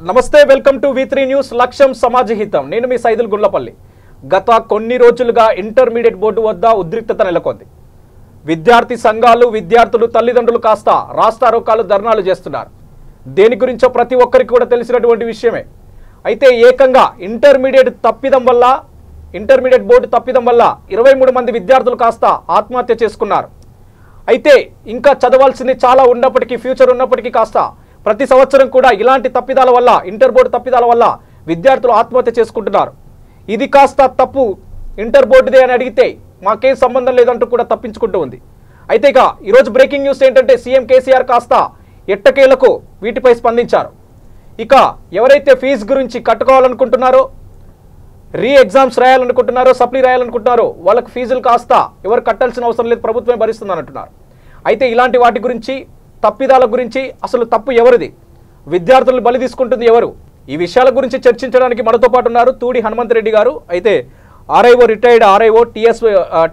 నమస్తే, welcome to V3 news. లక్ష్యం సమాజహితం. నేను మీ సైదుల్ గుల్లపల్లి. గత కొన్ని రోజులుగా ఇంటర్మీడియట్ బోర్డు వద్ద ఉద్రిక్తత నెలకొంది. విద్యార్థి సంఘాలు, విద్యార్థులు, తల్లిదండ్రులు కాస్త రాస్తారోకాలు, ధర్నాలు చేస్తున్నారు. దేని గురించో ప్రతి ఒక్కరికి కూడా తెలిసినటువంటి విషయమే. అయితే ఏకంగా ఇంటర్మీడియట్ బోర్డు తప్పిదం వల్ల 23 మంది విద్యార్థులు కాస్త ఆత్మహత్య చేసుకున్నారు. అయితే ఇంకా చదవాల్సింది చాలా ఉన్నప్పటికీ, ఫ్యూచర్ ఉన్నప్పటికీ కాస్త ప్రతి సంవత్సరం కూడా ఇలాంటి తప్పిదాల వల్ల, ఇంటర్ బోర్డు తప్పిదాల వల్ల విద్యార్థులు ఆత్మహత్య చేసుకుంటున్నారు. ఇది కాస్త తప్పు ఇంటర్ బోర్డుదే అని అడిగితే మాకేం సంబంధం లేదంటూ కూడా తప్పించుకుంటూ ఉంది. అయితే ఇక ఈరోజు బ్రేకింగ్ న్యూస్ ఏంటంటే సీఎం కేసీఆర్ కాస్త ఎట్టకేలకు వీటిపై స్పందించారు. ఇక ఎవరైతే ఫీజు గురించి కట్టుకోవాలనుకుంటున్నారో, ఎగ్జామ్స్ రాయాలనుకుంటున్నారో, సప్లీ రాయాలనుకుంటున్నారో వాళ్ళకి ఫీజులు కాస్త ఎవరు కట్టాల్సిన అవసరం లేదు, ప్రభుత్వమే భరిస్తుందని అంటున్నారు. అయితే ఇలాంటి వాటి గురించి, తప్పిదాల గురించి అసలు తప్పు ఎవరిది, విద్యార్థులను బలి తీసుకుంటుంది ఎవరు, ఈ విషయాల గురించి చర్చించడానికి మనతో పాటు ఉన్నారు తూడి హనుమంత్ రెడ్డి గారు. అయితే RIO, retired RIO,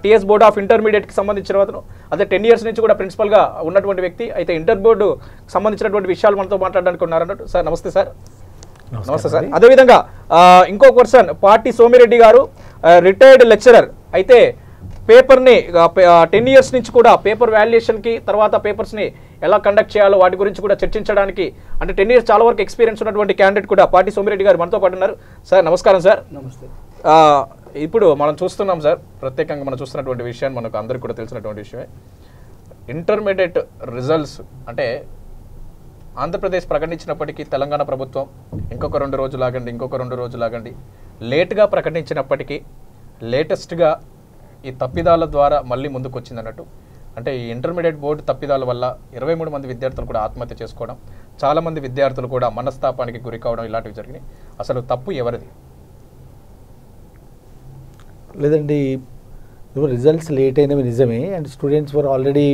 TS board of ఇంటర్మీడియట్కి సంబంధించిన అతను. అదే 10 years నుంచి కూడా ప్రిన్సిపల్గా ఉన్నటువంటి వ్యక్తి. అయితే ఇంటర్ బోర్డు సంబంధించినటువంటి విషయాలు మనతో మాట్లాడడానికి ఉన్నారన్నట్టు. సార్ నమస్తే. సార్ నమస్తే సార్. అదేవిధంగా ఇంకో పర్సన్ పార్టీ సోమిరెడ్డి గారు, రిటైర్డ్ లెక్చరర్. అయితే పేపర్ని 10 years నుంచి కూడా పేపర్ వాల్యుయేషన్కి, తర్వాత పేపర్స్ని ఎలా కండక్ట్ చేయాలో వాటి గురించి కూడా చర్చించడానికి, అంటే 10 years చాలా వరకు ఎక్స్పీరియన్స్ ఉన్నటువంటి క్యాండిడేట్ కూడా పార్టీ సోమిరెడ్డి గారు మనతో పాటు ఉన్నారు. సార్ నమస్కారం. సార్ నమస్తే. ఇప్పుడు మనం చూస్తున్నాం సార్, ప్రత్యేకంగా మనం చూస్తున్నటువంటి విషయాన్ని మనకు అందరికీ కూడా తెలిసినటువంటి విషయమే. ఇంటర్మీడియట్ రిజల్ట్స్ అంటే ఆంధ్రప్రదేశ్ ప్రకటించినప్పటికీ తెలంగాణ ప్రభుత్వం ఇంకొక 2 రోజులు ఆగండి లేట్గా ప్రకటించినప్పటికీ లేటెస్ట్గా ఈ తప్పిదాల ద్వారా మళ్ళీ ముందుకు వచ్చింది అన్నట్టు. అంటే ఈ ఇంటర్మీడియట్ బోర్డు తప్పిదాల వల్ల 23 మంది విద్యార్థులు కూడా ఆత్మహత్య చేసుకోవడం, చాలామంది విద్యార్థులు కూడా మనస్తాపానికి గురి కావడం, ఇలాంటివి జరిగినాయి. అసలు తప్పు ఎవరిది? లేదండి, రిజల్ట్స్ లేట్ అయినవి నిజమే. And students were already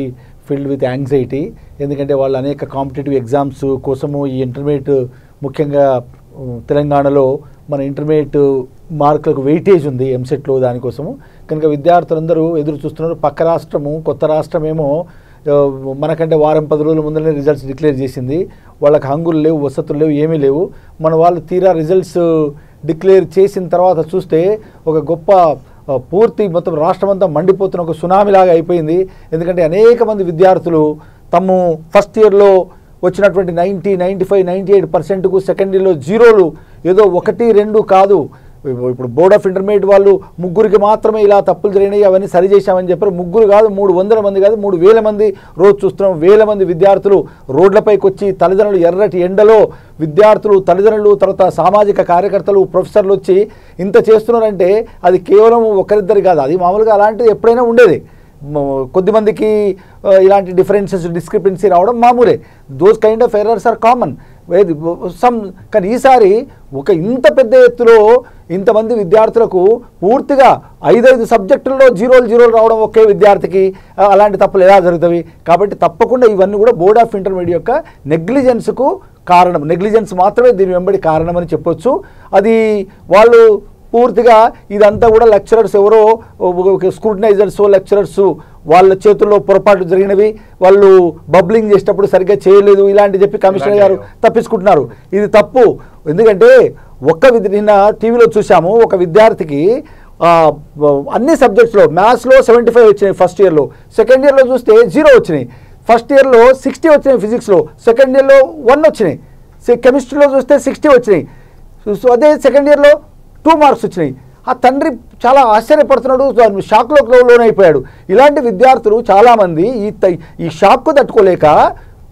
filled with anxiety. ఎందుకంటే వాళ్ళు అనేక కాంపిటేటివ్ ఎగ్జామ్స్ కోసము ఈ ఇంటర్మీడియట్, ముఖ్యంగా తెలంగాణలో మన ఇంటర్మీడియట్ మార్కులకు వెయిటేజ్ ఉంది ఎంసెట్లో, దానికోసము. కనుక విద్యార్థులందరూ ఎదురు చూస్తున్నారు. పక్క రాష్ట్రము, కొత్త రాష్ట్రమేమో మనకంటే వారం 10 రోజుల ముందరనే రిజల్ట్స్ డిక్లేర్ చేసింది. వాళ్ళకి హంగులు లేవు, వసతులు లేవు, ఏమీ లేవు. మన వాళ్ళు తీరా రిజల్ట్స్ డిక్లేర్ చేసిన తర్వాత చూస్తే ఒక గొప్ప పూర్తి మొత్తం రాష్ట్రమంతా మండిపోతున్న ఒక సునామీలాగా అయిపోయింది. ఎందుకంటే అనేక మంది విద్యార్థులు తమ ఫస్ట్ ఇయర్లో వచ్చినటువంటి 90, 95, 98%కు సెకండ్ ఇయర్లో జీరోలు, ఏదో 1, 2 కాదు. ఇప్పుడు బోర్డ్ ఆఫ్ ఇంటర్మీడియట్ వాళ్ళు 3 మాత్రమే ఇలా తప్పులు జరిగినాయి, అవన్నీ సరి చేశామని చెప్పారు. 3 కాదు, 300 మంది కాదు, 3000 మంది రోజు చూస్తున్నాం. 1000 మంది విద్యార్థులు రోడ్లపైకి వచ్చి, తల్లిదండ్రులు ఎర్రటి ఎండలో, విద్యార్థులు, తల్లిదండ్రులు, తర్వాత సామాజిక కార్యకర్తలు, ప్రొఫెసర్లు వచ్చి ఇంత చేస్తున్నారంటే అది కేవలం ఒకరిద్దరు కాదు, అది మామూలుగా అలాంటిది ఎప్పుడైనా ఉండేది. కొద్దిమందికి ఇలాంటి డిఫరెన్సెస్, డిస్క్రిపెన్సీ రావడం మామూలే. Those kind of errors are common. కానీ ఈసారి ఒక ఇంత పెద్ద ఎత్తులో ఇంతమంది విద్యార్థులకు పూర్తిగా 5 సబ్జెక్టుల్లో జీరోలు రావడం ఒకే విద్యార్థికి, అలాంటి తప్పులు ఎలా జరుగుతాయి? కాబట్టి తప్పకుండా ఇవన్నీ కూడా బోర్డ్ ఆఫ్ ఇంటర్మీడియట్ యొక్క నెగ్లిజెన్స్కు కారణం. నెగ్లిజెన్స్ మాత్రమే దీని వెంబడి కారణం అని చెప్పొచ్చు. అది వాళ్ళు పూర్తిగా ఇదంతా కూడా లెక్చరర్స్ ఎవరో స్క్రూటినైజర్స్, లెక్చరర్స్ వాళ్ళ చేతుల్లో పొరపాటు జరిగినవి, వాళ్ళు బబ్లింగ్ చేసేటప్పుడు సరిగ్గా చేయలేదు, ఇలాంటి చెప్పి కమిషనర్ గారు తప్పించుకుంటున్నారు. ఇది తప్పు. ఎందుకంటే నిన్న టీవీలో చూసాము, ఒక విద్యార్థికి అన్ని సబ్జెక్ట్స్లో మ్యాథ్స్లో 75 వచ్చినాయి ఫస్ట్ ఇయర్లో, సెకండ్ ఇయర్లో చూస్తే 0 వచ్చినాయి. ఫస్ట్ ఇయర్లో 60 వచ్చినాయి ఫిజిక్స్లో, సెకండ్ ఇయర్లో 1 వచ్చినాయి. కెమిస్ట్రీలో చూస్తే 60 వచ్చినాయి. సో అదే సెకండ్ ఇయర్లో 2 మార్క్స్ వచ్చినాయి. ఆ తండ్రి చాలా ఆశ్చర్యపడుతున్నాడు, షాక్లో లోనైపోయాడు. ఇలాంటి విద్యార్థులు చాలామంది ఈ షాక్కు తట్టుకోలేక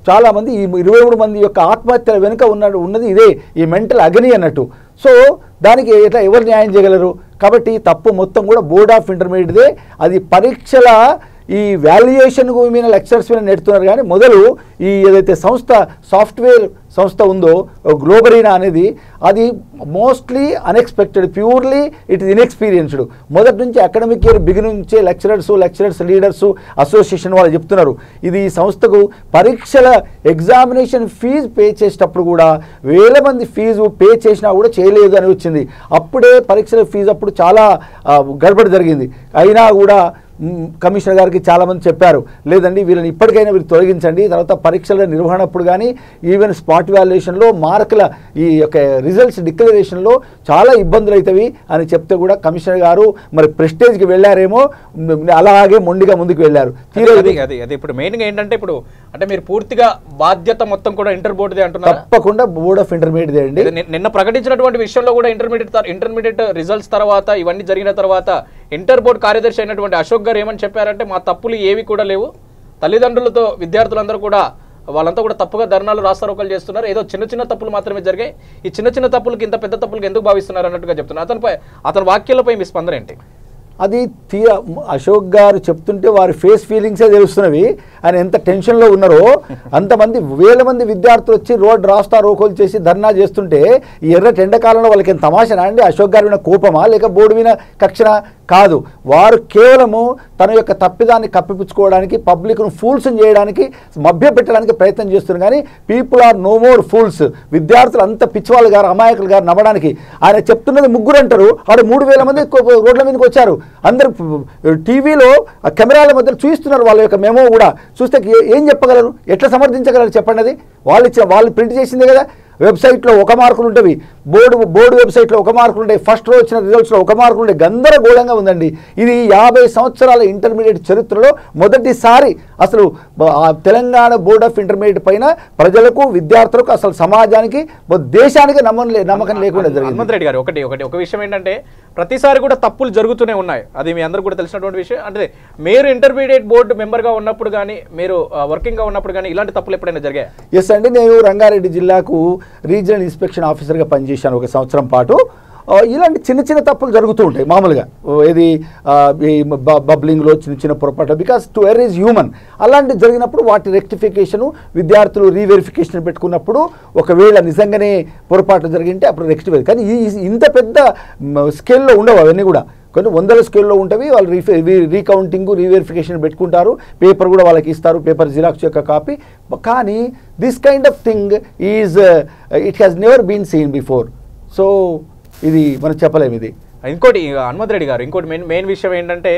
చాలామంది ఈ 23 మంది యొక్క ఆత్మహత్యల వెనుక ఉన్నది ఇదే, ఈ మెంటల్ అగ్ని అన్నట్టు. సో దానికి ఎట్లా ఎవరు న్యాయం చేయగలరు? కాబట్టి తప్పు మొత్తం కూడా బోర్డ్ ఆఫ్ ఇంటర్మీడియట్దే. అది పరీక్షల ఈ వాల్యుయేషన్ మీద లెక్చర్స్ మీద నెడుతున్నారు. కానీ మొదలు ఈ ఏదైతే సాఫ్ట్వేర్ సంస్థ ఉందో గ్లోబరీనా అనేది, అది mostly unexpected, purely it is inexperienced. మొదటి నుంచి అకాడమిక్ ఇయర్ బిగినింగ్ నుంచే లెక్చరర్స్ లీడర్స్ అసోసియేషన్ వాళ్ళు చెప్తున్నారు, ఇది ఈ సంస్థకు పరీక్షల ఎగ్జామినేషన్ ఫీజు పే చేసేటప్పుడు కూడా 1000 మంది ఫీజు పే చేసినా కూడా చేయలేదు అని వచ్చింది. అప్పుడే పరీక్షల ఫీజు అప్పుడు చాలా గడబడి జరిగింది. అయినా కూడా కమిషనర్ గారికి చాలామంది చెప్పారు, లేదండి వీళ్ళని ఇప్పటికైనా మీరు తొలగించండి, తర్వాత పరీక్షల నిర్వహణప్పుడు కానీ ఈవెన్ స్పాట్ వాల్యుయేషన్లో మార్కుల ఈ యొక్క రిజల్ట్స్ డిక్లరేషన్లో చాలా ఇబ్బందులు అవుతాయి అని చెప్తే కూడా కమిషనర్ గారు మరి ప్రెస్టేజ్కి వెళ్ళారేమో, అలాగే మొండిగా ముందుకు వెళ్ళారు. అది ఇప్పుడు మెయిన్గా ఏంటంటే ఇప్పుడు అంటే మీరు పూర్తిగా బాధ్యత మొత్తం కూడా ఇంటర్ బోర్డుదే అంటున్నారు. తప్పకుండా బోర్డ్ ఆఫ్ ఇంటర్మీడియట్ అండి. నిన్న ప్రకటించినటువంటి విషయంలో కూడా ఇంటర్మీడియట్ రిజల్ట్స్ తర్వాత ఇవన్నీ జరిగిన తర్వాత ఇంటర్ బోర్డు కార్యదర్శి అయినటువంటి అశోక్ గారు ఏమని చెప్పారంటే మా తప్పులు ఏవి కూడా లేవు, తల్లిదండ్రులతో విద్యార్థులందరూ కూడా వాళ్ళంతా కూడా తప్పుగా ధర్నాలు రాస్తారోకలు చేస్తున్నారు, ఏదో చిన్న చిన్న తప్పులు మాత్రమే జరిగాయి, ఈ చిన్న చిన్న తప్పులకి ఇంత పెద్ద తప్పులకి ఎందుకు భావిస్తున్నారు అన్నట్టుగా చెప్తున్నారు. అతని వాక్యాలపై మీ స్పందన ఏంటి? అది అశోక్ గారు చెప్తుంటే వారి ఫేస్ ఫీలింగ్సే తెలుస్తున్నవి. ఆయన ఎంత టెన్షన్లో ఉన్నారో, అంతమంది వేల మంది విద్యార్థులు వచ్చి రోడ్ రాస్తా రోకోలు చేసి ధర్నా చేస్తుంటే ఈ ఎర్రటి ఎండాకాలంలో వాళ్ళకి ఎంత తమాషనా అండి? అశోక్ గారి మీద కోపమా లేక బోర్డు మీద కక్షణ? కాదు, వారు కేవలము తన యొక్క తప్పిదాన్ని కప్పిపుచ్చుకోవడానికి, పబ్లిక్ను ఫూల్స్ని చేయడానికి, మభ్యపెట్టడానికి ప్రయత్నం చేస్తున్నారు. కానీ people are no more fools. విద్యార్థులు అంత పిచ్చివాళ్ళు గారు, అమాయకులు గారు నమ్మడానికి. ఆయన చెప్తున్నది ముగ్గురు అంటారు, ఆడ 3000 మంది రోడ్ల మీదకి వచ్చారు. అందరు టీవీలో కెమెరాల మధ్య చూస్తున్నారు వాళ్ళ యొక్క మెమో కూడా. చూస్తే ఏం చెప్పగలరు, ఎట్లా సమర్థించగలరు చెప్పండి? అది వాళ్ళు ప్రింట్ చేసిందే కదా. వెబ్సైట్లో 1 మార్కులు ఉంటవి, బోర్డు వెబ్సైట్లో 1 మార్కులు ఉంటాయి, ఫస్ట్ రోజు వచ్చిన రిజల్ట్స్లో 1 మార్కులు ఉంటాయి. గందరగోళంగా ఉందండి. ఇది 50 సంవత్సరాల ఇంటర్మీడియట్ చరిత్రలో మొదటిసారి అసలు తెలంగాణ బోర్డ్ ఆఫ్ ఇంటర్మీడియట్ పైన ప్రజలకు, విద్యార్థులకు, అసలు సమాజానికి, దేశానికి నమ్మకం లేకుండా జరిగింది. హనుమంత్ రెడ్డి గారు ఒక విషయం ఏంటంటే ప్రతిసారి కూడా తప్పులు జరుగుతూనే ఉన్నాయి, అది మీ అందరూ కూడా తెలిసినటువంటి విషయం. అంటే మీరు ఇంటర్మీడియట్ బోర్డు మెంబర్గా ఉన్నప్పుడు కానీ, మీరు వర్కింగ్గా ఉన్నప్పుడు కానీ ఇలాంటి తప్పులు ఎప్పుడైనా జరిగాయి? ఎస్ అండి, నేను రంగారెడ్డి జిల్లాకు రీజనల్ ఇన్స్పెక్షన్ ఆఫీసర్గా పనిచేశాను 1 సంవత్సరం పాటు. ఇలాంటి చిన్న చిన్న తప్పులు జరుగుతూ ఉంటాయి మామూలుగా. ఇది బబ్లింగ్లో చిన్న చిన్న పొరపాటు, because to err is human. అలాంటి జరిగినప్పుడు వాటి రెక్టిఫికేషను, విద్యార్థులు రీవెరిఫికేషన్ పెట్టుకున్నప్పుడు ఒకవేళ నిజంగానే పొరపాటు జరిగింటే అప్పుడు రెక్టిఫై. కానీ ఇంత పెద్ద స్కేల్లో ఉండవు అవన్నీ కూడా, కొన్ని 100ల స్కేల్లో ఉంటవి. వాళ్ళు రీకౌంటింగ్, రీవెరిఫికేషన్ పెట్టుకుంటారు, పేపర్ కూడా వాళ్ళకి ఇస్తారు, పేపర్ జిరాక్స్ యొక్క కాపీ. కానీ this kind of thing is it has never been seen before. So ఇది మనం చెప్పలేము. ఇది ఇంకోటి హనుమంత్ రెడ్డి గారు, ఇంకోటి మెయిన్ విషయం ఏంటంటే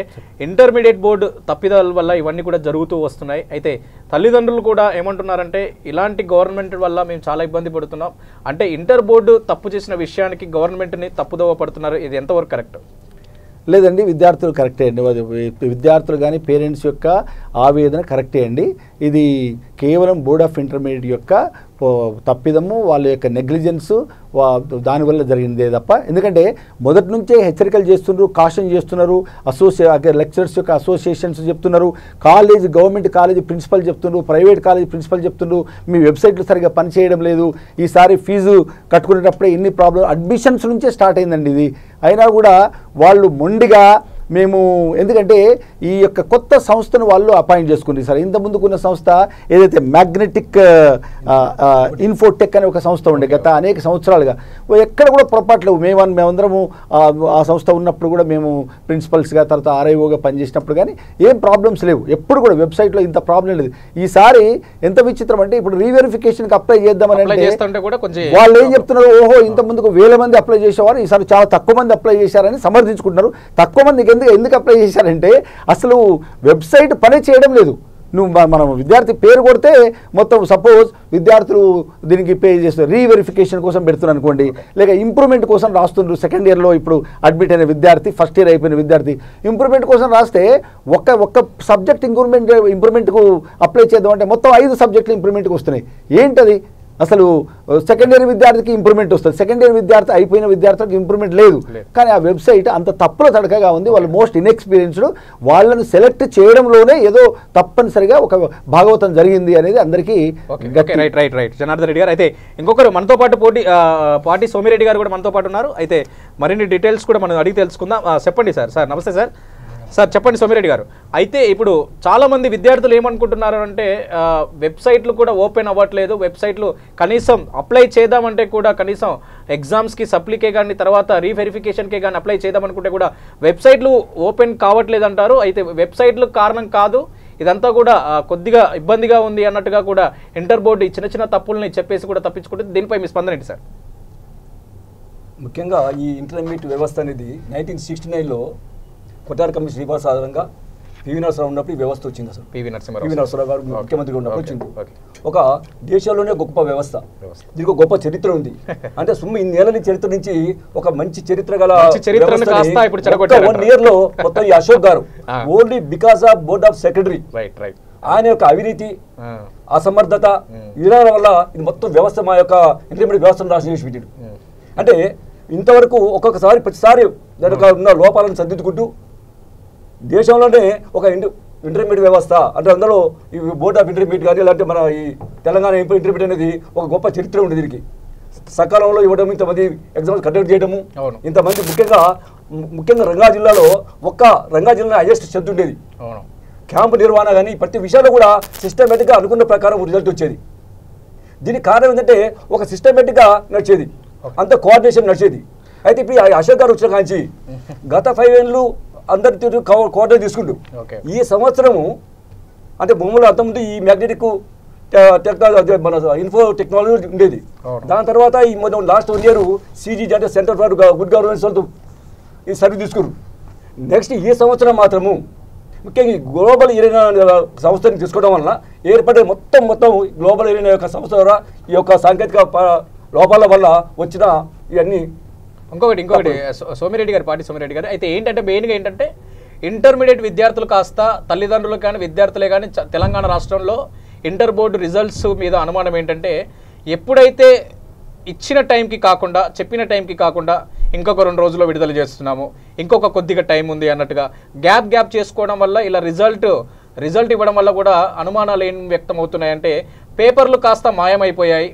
ఇంటర్మీడియట్ బోర్డు తప్పిదాల వల్ల ఇవన్నీ కూడా జరుగుతూ వస్తున్నాయి. అయితే తల్లిదండ్రులు కూడా ఏమంటున్నారంటే ఇలాంటి గవర్నమెంట్ వల్ల మేము చాలా ఇబ్బంది పడుతున్నాం అంటే, ఇంటర్ బోర్డు తప్పు చేసిన విషయానికి గవర్నమెంట్ని తప్పుదోవ పడుతున్నారు. ఇది ఎంతవరకు కరెక్ట్? లేదండి, విద్యార్థులు కరెక్టే అండి. విద్యార్థులు కానీ పేరెంట్స్ యొక్క ఆవేదన కరెక్టే అండి. ఇది కేవలం బోర్డ్ ఆఫ్ ఇంటర్మీడియట్ యొక్క తప్పిదము, వాళ్ళ యొక్క నెగ్లిజెన్స్ దానివల్ల జరిగిందే తప్ప. ఎందుకంటే మొదటి నుంచే హెచ్చరికలు చేస్తున్నారు, కాషన్ చేస్తున్నారు, లెక్చరర్స్ యొక్క అసోసియేషన్స్ చెప్తున్నారు, గవర్నమెంట్ కాలేజీ ప్రిన్సిపల్ చెప్తున్నారు, ప్రైవేట్ కాలేజీ ప్రిన్సిపల్ చెప్తున్నారు, మీ వెబ్సైట్లు సరిగ్గా పనిచేయడం లేదు, ఈసారి ఫీజు కట్టుకునేటప్పుడే ఇన్ని ప్రాబ్లం, అడ్మిషన్స్ నుంచే స్టార్ట్ అయిందండి ఇది. అయినా కూడా వాళ్ళు మొండిగా మేము, ఎందుకంటే ఈ యొక్క కొత్త సంస్థను వాళ్ళు అపాయింట్ చేసుకుంది సార్. ఇంత ముందుకున్న సంస్థ ఏదైతే మ్యాగ్నెటిక్ ఇన్ఫోటెక్ అనే ఒక సంస్థ ఉండే గత అనేక సంవత్సరాలుగా, ఎక్కడ కూడా పొరపాట్లు మేమందరము ఆ సంస్థ ఉన్నప్పుడు కూడా మేము ప్రిన్సిపల్స్గా, తర్వాత ఆర్ఐఓగా పనిచేసినప్పుడు కానీ ఏం ప్రాబ్లమ్స్ లేవు, ఎప్పుడు కూడా వెబ్సైట్లో ఇంత ప్రాబ్లం లేదు. ఈసారి ఎంత విచిత్రం అంటే ఇప్పుడు రీవెరిఫికేషన్కి అప్లై చేద్దామని వాళ్ళు ఏం చెప్తున్నారు, ఓహో ఇంత ముందుకు 1000 మంది అప్లై చేసేవారు, ఈసారి చాలా తక్కువ మంది అప్లై చేశారని సమర్థించుకుంటున్నారు. తక్కువ మందికి ఎందుకు అప్లై చేశారంటే అసలు వెబ్సైట్ పని చేయడం లేదు. మనం విద్యార్థి పేరు కొడితే మొత్తం, సపోజ్ విద్యార్థులు దీనికి పే చేస్తారు, రీవెరిఫికేషన్ కోసం పెడుతున్నారు అనుకోండి, లేక ఇంప్రూవ్మెంట్ కోసం రాస్తుండ్రు. సెకండ్ ఇయర్లో ఇప్పుడు అడ్మిట్ అయిన విద్యార్థి, ఫస్ట్ ఇయర్ అయిపోయిన విద్యార్థి ఇంప్రూవ్మెంట్ కోసం రాస్తే ఒక్క సబ్జెక్ట్ ఇంప్రూవ్మెంట్కు అప్లై చేద్దామంటే మొత్తం 5 సబ్జెక్టులు ఇంప్రూవ్మెంట్కి వస్తున్నాయి. ఏంటది? అసలు సెకండ్ ఇయర్ విద్యార్థికి ఇంప్రూవ్మెంట్ వస్తుంది, సెకండ్ ఇయర్ విద్యార్థి అయిపోయిన విద్యార్థికి ఇంప్రూవ్మెంట్ లేదు. కానీ ఆ వెబ్సైట్ అంత తప్పుల తడకగా ఉంది. వాళ్ళు మోస్ట్ ఇన్ఎక్స్పీరియన్స్డ్, వాళ్ళను సెలెక్ట్ చేయడంలోనే ఏదో తప్పనిసరిగా ఒక భాగవతం జరిగింది అనేది అందరికీ. రైట్ జనార్దన్ రెడ్డి గారు. అయితే ఇంకొకరు మనతో పాటు పాటి సోమిరెడ్డి గారు కూడా మనతో పాటు ఉన్నారు. అయితే మరిన్ని డీటెయిల్స్ కూడా మనం అడిగి తెలుసుకుందాం. చెప్పండి సార్. నమస్తే సార్. చెప్పండి సోమిరెడ్డి గారు. అయితే ఇప్పుడు చాలామంది విద్యార్థులు ఏమనుకుంటున్నారు అంటే వెబ్సైట్లు కూడా ఓపెన్ అవ్వట్లేదు, వెబ్సైట్లు కనీసం అప్లై చేద్దామంటే కూడా కనీసం ఎగ్జామ్స్కి, సప్లీకే కానీ, తర్వాత రీవెరిఫికేషన్కే కానీ అప్లై చేద్దామనుకుంటే కూడా వెబ్సైట్లు ఓపెన్ కావట్లేదు అంటారు. అయితే వెబ్సైట్లు కారణం కాదు, ఇదంతా కూడా కొద్దిగా ఇబ్బందిగా ఉంది అన్నట్టుగా కూడా ఇంటర్ బోర్డు చిన్న చిన్న తప్పుల్ని చెప్పేసి కూడా తప్పించుకుంటుంది. దీనిపై మీ స్పందన ఏంటి సార్? ముఖ్యంగా ఈ ఇంటర్మీడియట్ వ్యవస్థ అనేది 1969లో కొట్టారి కమిషన్ రిపోర్ట్స్ ఆధారంగా పివి నరసింహరావు ఉన్నప్పుడు ఈ వ్యవస్థ వచ్చింది. అసలు పివి నరసింహరావు గారు ముఖ్యమంత్రిగా ఉన్నప్పుడు వచ్చింది. ఓకే. ఒక దేశంలోనే గొప్ప వ్యవస్థ, దీనికి గొప్ప చరిత్ర ఉంది. అంటే సుమ్మ ఈ చరిత్ర నుంచి ఒక మంచి చరిత్ర గల ఇప్పుడు 1 year లో మొత్తం ఈ Ashok garu only because of board of secretary ఆయన యొక్క అవినీతి, అసమర్థత విధానం వల్ల ఇది మొత్తం వ్యవస్థ మా యొక్క ఇంటర్మీడియట్ వ్యవస్థను నాశనం చేసి పెట్టాడు. అంటే ఇంతవరకు ఒక్కొక్కసారి ప్రతిసారి దానికి ఉన్న లోపాలను సర్దిద్దుకుంటూ దేశంలోనే ఒక ఇంటర్మీడియట్ వ్యవస్థ అంటే అందులో ఈ బోర్డ్ ఆఫ్ ఇంటర్మీడియట్ కానీ లేదంటే మన ఈ తెలంగాణ ఇంటర్మీడియట్ అనేది ఒక గొప్ప చరిత్ర ఉంది. దీనికి సకాలంలో ఇవ్వడం, ఇంతమంది ఎగ్జామ్స్ కండక్ట్ చేయడము, ఇంతమంది ముఖ్యంగా రంగా జిల్లాలో రంగా జిల్లా హైయెస్ట్ స్ట్రెంత్ ఉండేది. క్యాంపు నిర్వహణ కానీ ప్రతి విషయంలో కూడా సిస్టమేటిక్గా అనుకున్న ప్రకారం రిజల్ట్ వచ్చేది. దీనికి కారణం ఏంటంటే ఒక సిస్టమేటిక్గా నడిచేది, అంత కోఆర్డినేషన్ నడిచేది. అయితే ఇప్పుడు అశోక్ గారు వచ్చిన కాంచి గత 5 ఏళ్ళు అందరి కోఆర్డినేట్ తీసుకుంటూ ఈ సంవత్సరము అంటే భూములు అంతకుముందు ఈ మ్యాగ్నెటిక్ టెక్నాలజీ మన ఇన్ఫో టెక్నాలజీ ఉండేది. దాని తర్వాత ఈ లాస్ట్ 1 year CG అంటే సెంటర్ ఫర్ గుడ్ గవర్నెన్స్ వాళ్ళతో ఈ సర్వీస్ తీసుకున్నారు. నెక్స్ట్ ఈ సంవత్సరం మాత్రము ముఖ్యంగా గ్లోబల్ ఏరియా సంస్థని తీసుకోవడం వలన ఏర్పడే మొత్తం గ్లోబల్ ఏరియా యొక్క సంస్థ ద్వారా ఈ యొక్క సాంకేతిక లోపాల వల్ల వచ్చిన ఇవన్నీ. ఇంకొకటి సోమిరెడ్డి గారు, పాటి సోమిరెడ్డి గారు, అయితే ఏంటంటే మెయిన్గా ఏంటంటే ఇంటర్మీడియట్ విద్యార్థులు కాస్త తల్లిదండ్రులు కానీ విద్యార్థులే కానీ తెలంగాణ రాష్ట్రంలో ఇంటర్ బోర్డు రిజల్ట్స్ మీద అనుమానం ఏంటంటే ఎప్పుడైతే ఇచ్చిన టైంకి కాకుండా చెప్పిన టైంకి కాకుండా ఇంకొక 2 రోజుల్లో విడుదల చేస్తున్నాము, ఇంకొక కొద్దిగా టైం ఉంది అన్నట్టుగా గ్యాప్ చేసుకోవడం వల్ల ఇలా రిజల్ట్ ఇవ్వడం వల్ల కూడా అనుమానాలు ఏం వ్యక్తం అవుతున్నాయంటే పేపర్లు కాస్త మాయమైపోయాయి,